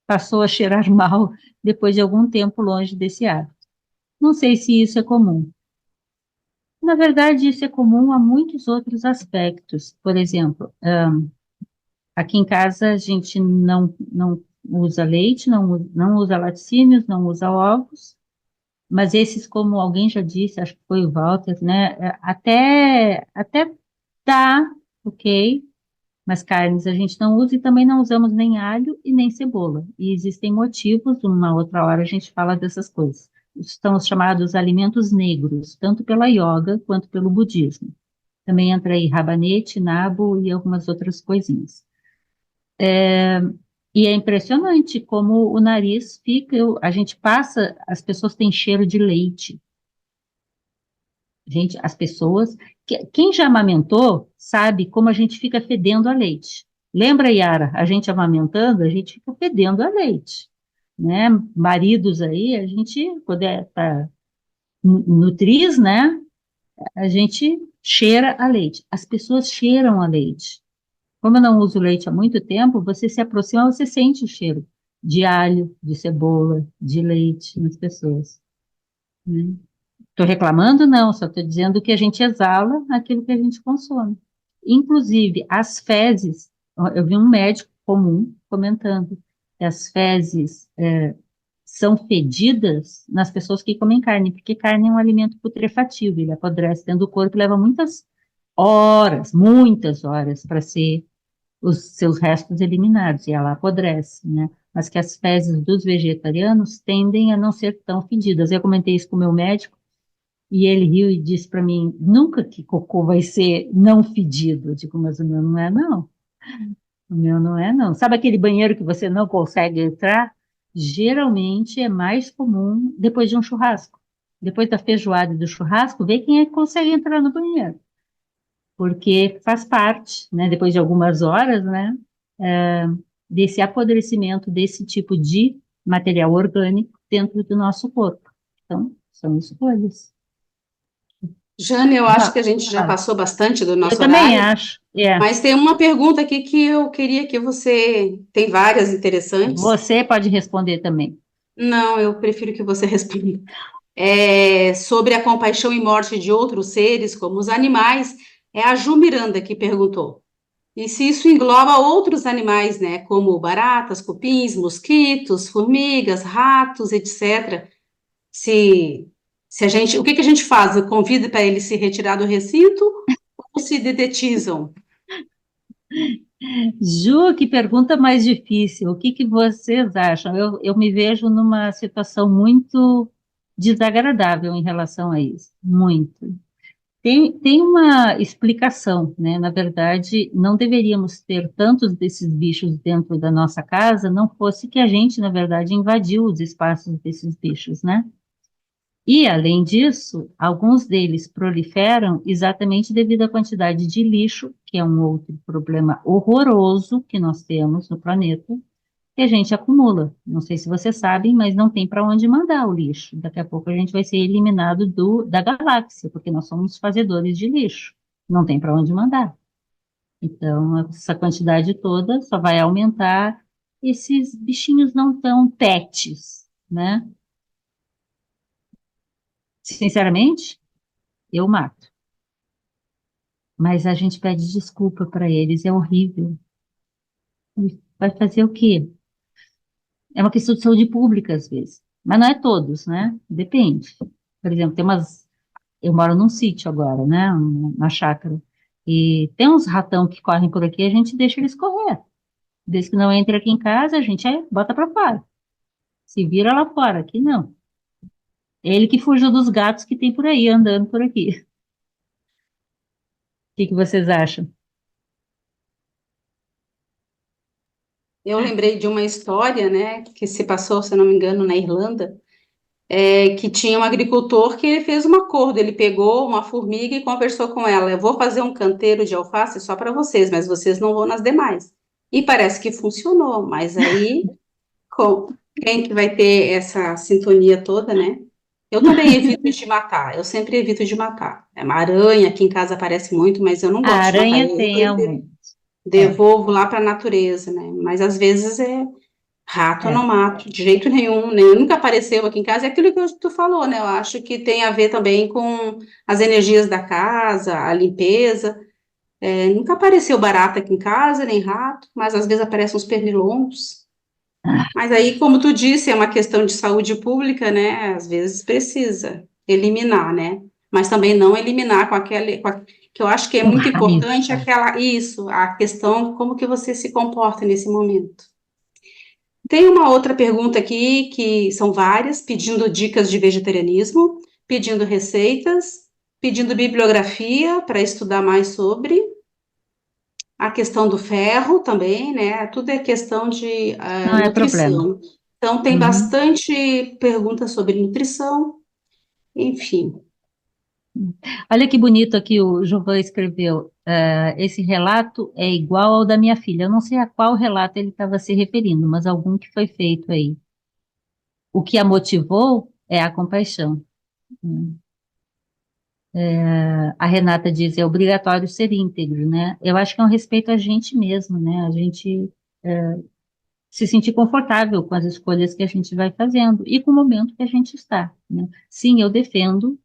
passou a cheirar mal depois de algum tempo longe desse hábito. Não sei se isso é comum. Na verdade, isso é comum a muitos outros aspectos. Por exemplo, aqui em casa a gente não usa leite, não usa laticínios, não usa ovos, mas esses, como alguém já disse, acho que foi o Walter, né, até dá, ok, mas carnes a gente não usa e também não usamos nem alho e nem cebola. E existem motivos, uma outra hora a gente fala dessas coisas. São os chamados alimentos negros, tanto pela yoga quanto pelo budismo. Também entra aí rabanete, nabo e algumas outras coisinhas. E é impressionante como o nariz fica, a gente passa, as pessoas têm cheiro de leite. Gente, as pessoas, quem já amamentou sabe como a gente fica fedendo a leite. Lembra, Yara, a gente amamentando, a gente fica fedendo a leite, né? Maridos aí, a gente, quando tá nutris, né? A gente cheira a leite. As pessoas cheiram a leite. Como eu não uso leite há muito tempo, você se aproxima, você sente o cheiro de alho, de cebola, de leite nas pessoas, né? Estou reclamando? Não, só estou dizendo que a gente exala aquilo que a gente consome. Inclusive, as fezes, eu vi um médico comum comentando que as fezes são fedidas nas pessoas que comem carne, porque carne é um alimento putrefativo, ele apodrece dentro do corpo, leva muitas horas para ser os seus restos eliminados, e ela apodrece, né? Mas que as fezes dos vegetarianos tendem a não ser tão fedidas. Eu comentei isso com o meu médico, e ele riu e disse para mim, nunca que cocô vai ser não fedido. Eu digo, mas o meu não é, não. O meu não é, não. Sabe aquele banheiro que você não consegue entrar? Geralmente é mais comum depois de um churrasco. Depois da feijoada e do churrasco, vê quem é que consegue entrar no banheiro. Porque faz parte, né, depois de algumas horas, né, desse apodrecimento desse tipo de material orgânico dentro do nosso corpo. Então, são escolhas. Jane, eu acho que a gente já passou bastante do nosso horário. Eu também acho. Mas tem uma pergunta aqui que eu queria que você... Tem várias interessantes. Você pode responder também. Não, eu prefiro que você responda. Sobre a compaixão e morte de outros seres, como os animais, é a Ju Miranda que perguntou. E se isso engloba outros animais, né, como baratas, cupins, mosquitos, formigas, ratos, etc. Se a gente, o que a gente faz? Convida para ele se retirar do recinto ou se dedetizam? Ju, que pergunta mais difícil. O que vocês acham? Eu me vejo numa situação muito desagradável em relação a isso. Muito. Tem uma explicação, né? Na verdade, não deveríamos ter tantos desses bichos dentro da nossa casa, não fosse que a gente, na verdade, invadiu os espaços desses bichos, né? E, além disso, alguns deles proliferam exatamente devido à quantidade de lixo, que é um outro problema horroroso que nós temos no planeta, que a gente acumula. Não sei se vocês sabem, mas não tem para onde mandar o lixo. Daqui a pouco a gente vai ser eliminado da galáxia, porque nós somos fazedores de lixo. Não tem para onde mandar. Então, essa quantidade toda só vai aumentar esses bichinhos não tão pets, né? Sinceramente, eu mato. Mas a gente pede desculpa para eles, é horrível. Vai fazer o quê? É uma questão de saúde pública, às vezes. Mas não é todos, né? Depende. Por exemplo, eu moro num sítio agora, né? Uma chácara. E tem uns ratão que correm por aqui, a gente deixa eles correr. Desde que não entre aqui em casa, a gente bota para fora. Se vira lá fora, aqui não. Ele que fuja dos gatos que tem por aí, andando por aqui. O que vocês acham? Eu lembrei de uma história, né, que se passou, se não me engano, na Irlanda, que tinha um agricultor que ele fez um acordo, ele pegou uma formiga e conversou com ela, eu vou fazer um canteiro de alface só para vocês, mas vocês não vão nas demais. E parece que funcionou, mas aí quem que vai ter essa sintonia toda, né? Eu também evito de matar, eu sempre evito de matar. É uma aranha aqui em casa aparece muito, mas eu não A gosto de matar. aranha tem alguns. Devolvo lá para a natureza, né? Mas às vezes rato eu É. não mato, de jeito nenhum, né? Nunca apareceu aqui em casa, é aquilo que tu falou, né? Eu acho que tem a ver também com as energias da casa, a limpeza. Nunca apareceu barata aqui em casa, nem rato, mas às vezes aparecem uns pernilongos. Mas aí, como tu disse, é uma questão de saúde pública, né? Às vezes precisa eliminar, né? Mas também não eliminar que eu acho que é Com muito raiva. importante a questão como que você se comporta nesse momento. Tem uma outra pergunta aqui, que são várias, pedindo dicas de vegetarianismo, pedindo receitas, pedindo bibliografia para estudar mais sobre. A questão do ferro também, né? Tudo é questão de Não é problema. nutrição. Então, tem Uhum. bastante perguntas sobre nutrição, enfim. Olha que bonito aqui o Jovan escreveu. Esse relato é igual ao da minha filha. Eu não sei a qual relato ele estava se referindo, mas algum que foi feito aí. O que a motivou é a compaixão. Né? A Renata diz, é obrigatório ser íntegro, né? Eu acho que é um respeito a gente mesmo, né? A gente se sentir confortável com as escolhas que a gente vai fazendo e com o momento que a gente está, né? Sim, eu defendo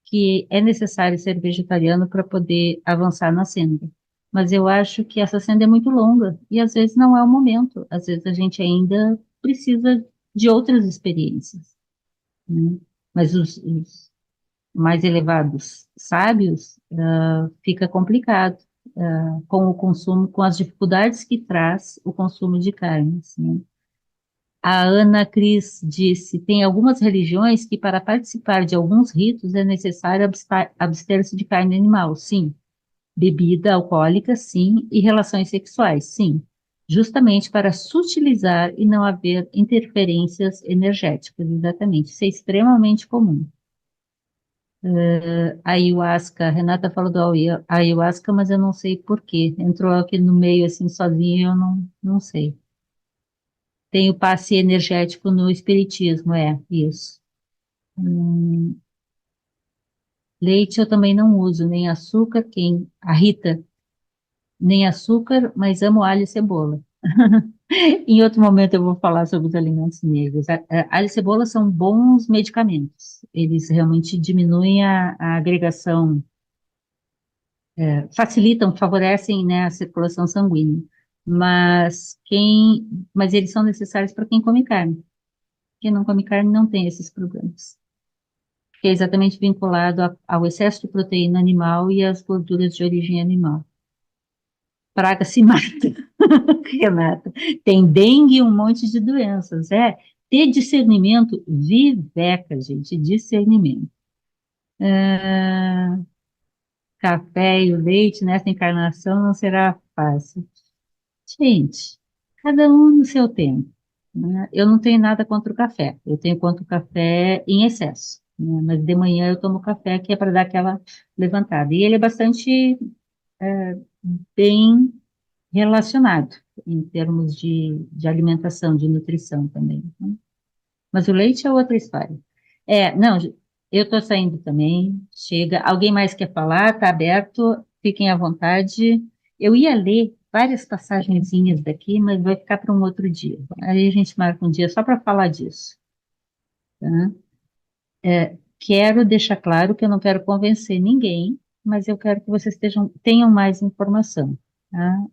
que é necessário ser vegetariano para poder avançar na senda. Mas eu acho que essa senda é muito longa e às vezes não é o momento. Às vezes a gente ainda precisa de outras experiências, né? Mas os mais elevados sábios, fica complicado, com o consumo, com as dificuldades que traz o consumo de carnes, né? A Ana Cris disse, tem algumas religiões que para participar de alguns ritos é necessário abster-se de carne animal, sim. Bebida alcoólica, sim. E relações sexuais, sim. Justamente para sutilizar e não haver interferências energéticas, exatamente. Isso é extremamente comum. Ayahuasca, a Renata falou do ayahuasca, mas eu não sei por quê. Entrou aqui no meio assim sozinho, eu não sei. Tem o passe energético no espiritismo, é, isso. Leite eu também não uso, nem açúcar, a Rita, nem açúcar, mas amo alho e cebola. Em outro momento eu vou falar sobre os alimentos negros. Alho e cebola são bons medicamentos. Eles realmente diminuem a agregação, facilitam, favorecem, né, a circulação sanguínea. Mas eles são necessários para quem come carne. Quem não come carne não tem esses problemas, que é exatamente vinculado ao excesso de proteína animal e às gorduras de origem animal. Praga se mata, Renata. Tem dengue e um monte de doenças. Ter discernimento, viveca, gente, discernimento. Café e o leite nessa encarnação não será fácil. Gente, cada um no seu tempo, né? Eu não tenho nada contra o café, eu tenho contra o café em excesso, né? Mas de manhã eu tomo café que é para dar aquela levantada. E ele é bastante bem relacionado em termos de alimentação, de nutrição também, né? Mas o leite é outra história. Não, eu estou saindo também, chega. Alguém mais quer falar? Está aberto, fiquem à vontade. Eu ia ler várias passagenzinhas daqui, mas vai ficar para um outro dia. Aí a gente marca um dia só para falar disso, tá? Quero deixar claro que eu não quero convencer ninguém, mas eu quero que vocês tenham mais informação, tá?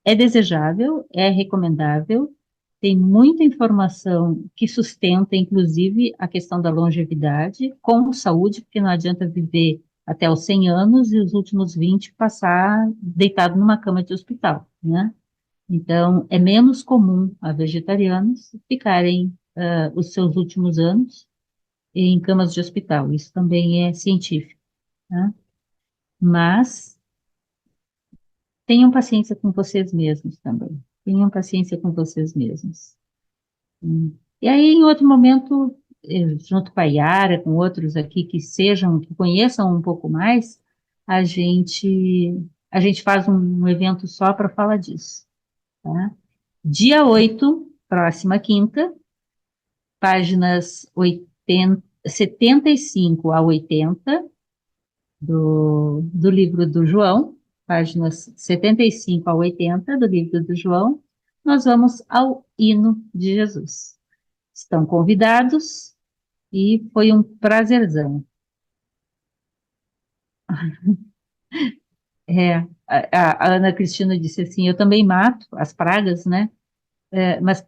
É desejável, é recomendável, tem muita informação que sustenta, inclusive, a questão da longevidade, com saúde, porque não adianta viver até os 100 anos e os últimos 20 passar deitado numa cama de hospital, né? Então, é menos comum a vegetarianos ficarem os seus últimos anos em camas de hospital. Isso também é científico, né? Mas tenham paciência com vocês mesmos também. Tenham paciência com vocês mesmos. E aí, em outro momento, junto com a Yara, com outros aqui que conheçam um pouco mais, a gente faz um evento só para falar disso, tá? Dia 8, próxima quinta, páginas 75 a 80 do livro do João, páginas 75 a 80 do livro do João, nós vamos ao hino de Jesus. Estão convidados e foi um prazerzão. A Ana Cristina disse assim, eu também mato as pragas, né? Mas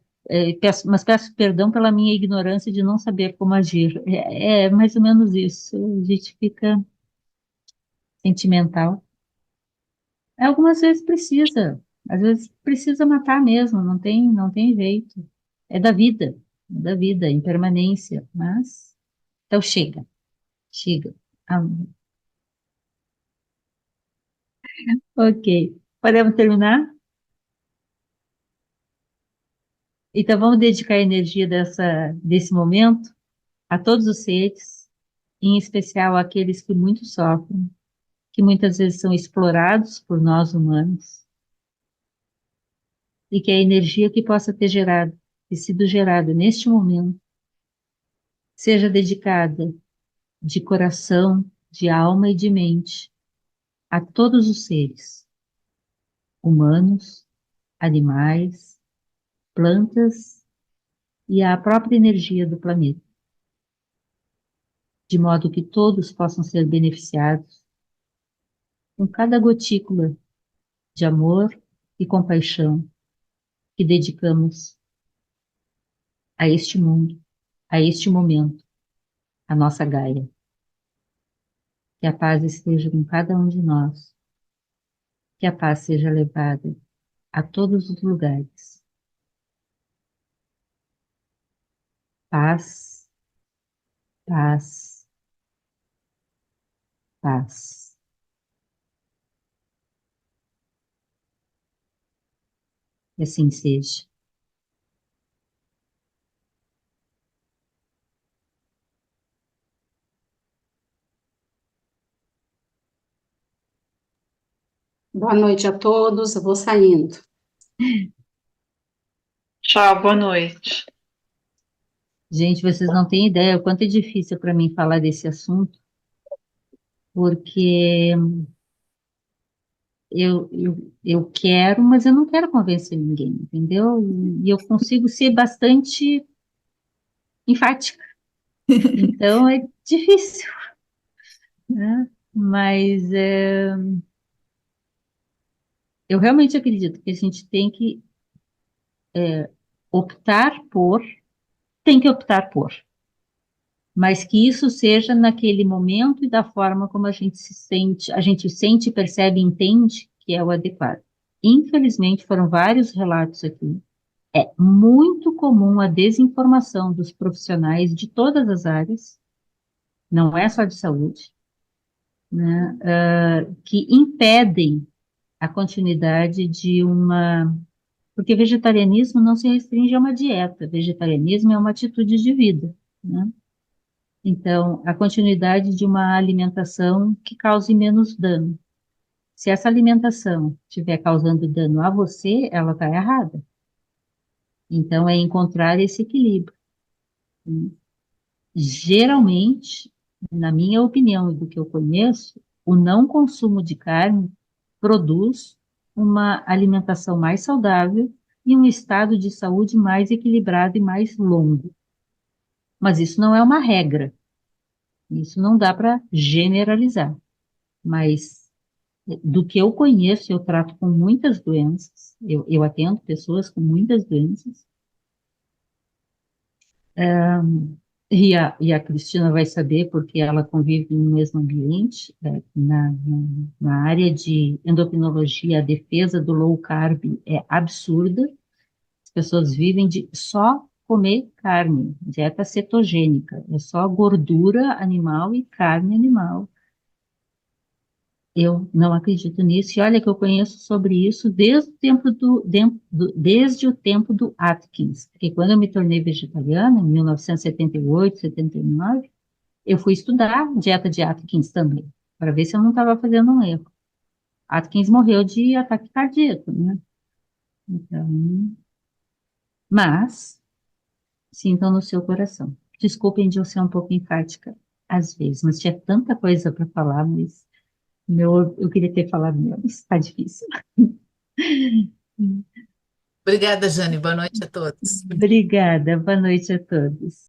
peço perdão pela minha ignorância de não saber como agir. É mais ou menos isso. A gente fica sentimental. Algumas vezes precisa, às vezes precisa matar mesmo, não tem jeito. É da vida, impermanência. Mas, então chega. Ah, ok, podemos terminar? Então vamos dedicar a energia desse momento a todos os seres, em especial àqueles que muito sofrem, que muitas vezes são explorados por nós humanos, e que a energia que possa ter sido gerada neste momento, seja dedicada de coração, de alma e de mente a todos os seres, humanos, animais, plantas e à própria energia do planeta, de modo que todos possam ser beneficiados com cada gotícula de amor e compaixão que dedicamos a este mundo, a este momento, a nossa Gaia. Que a paz esteja com cada um de nós, que a paz seja levada a todos os lugares. Paz, paz, paz. E assim seja. Boa noite a todos, eu vou saindo. Tchau, boa noite. Gente, vocês não têm ideia o quanto é difícil para mim falar desse assunto, porque eu quero, mas eu não quero convencer ninguém, entendeu? E eu consigo ser bastante enfática. Então é difícil, né? Mas eu realmente acredito que a gente tem que optar por, mas que isso seja naquele momento e da forma como a gente sente, percebe e entende que é o adequado. Infelizmente, foram vários relatos aqui. É muito comum a desinformação dos profissionais de todas as áreas, não é só de saúde, né, que impedem a continuidade de uma... Porque vegetarianismo não se restringe a uma dieta, vegetarianismo é uma atitude de vida, né? Então, a continuidade de uma alimentação que cause menos dano. Se essa alimentação estiver causando dano a você, ela está errada. Então, é encontrar esse equilíbrio. Geralmente, na minha opinião e do que eu conheço, o não consumo de carne produz uma alimentação mais saudável e um estado de saúde mais equilibrado e mais longo. Mas isso não é uma regra. Isso não dá para generalizar. Mas do que eu conheço, eu trato com muitas doenças, eu atendo pessoas com muitas doenças, e a Cristina vai saber porque ela convive no mesmo ambiente, na área de endocrinologia, a defesa do low carb é absurda, as pessoas vivem de só comer carne, dieta cetogênica, é só gordura animal e carne animal. Eu não acredito nisso, e olha que eu conheço sobre isso desde o tempo do Atkins, porque quando eu me tornei vegetariana, em 1978, 79, eu fui estudar dieta de Atkins também, para ver se eu não estava fazendo um erro. Atkins morreu de ataque cardíaco, né? Então, mas, sintam no seu coração. Desculpem de eu ser um pouco enfática às vezes, mas tinha tanta coisa para falar, mas eu queria ter falado menos, está difícil. Obrigada, Jane. Boa noite a todos. Obrigada, boa noite a todos.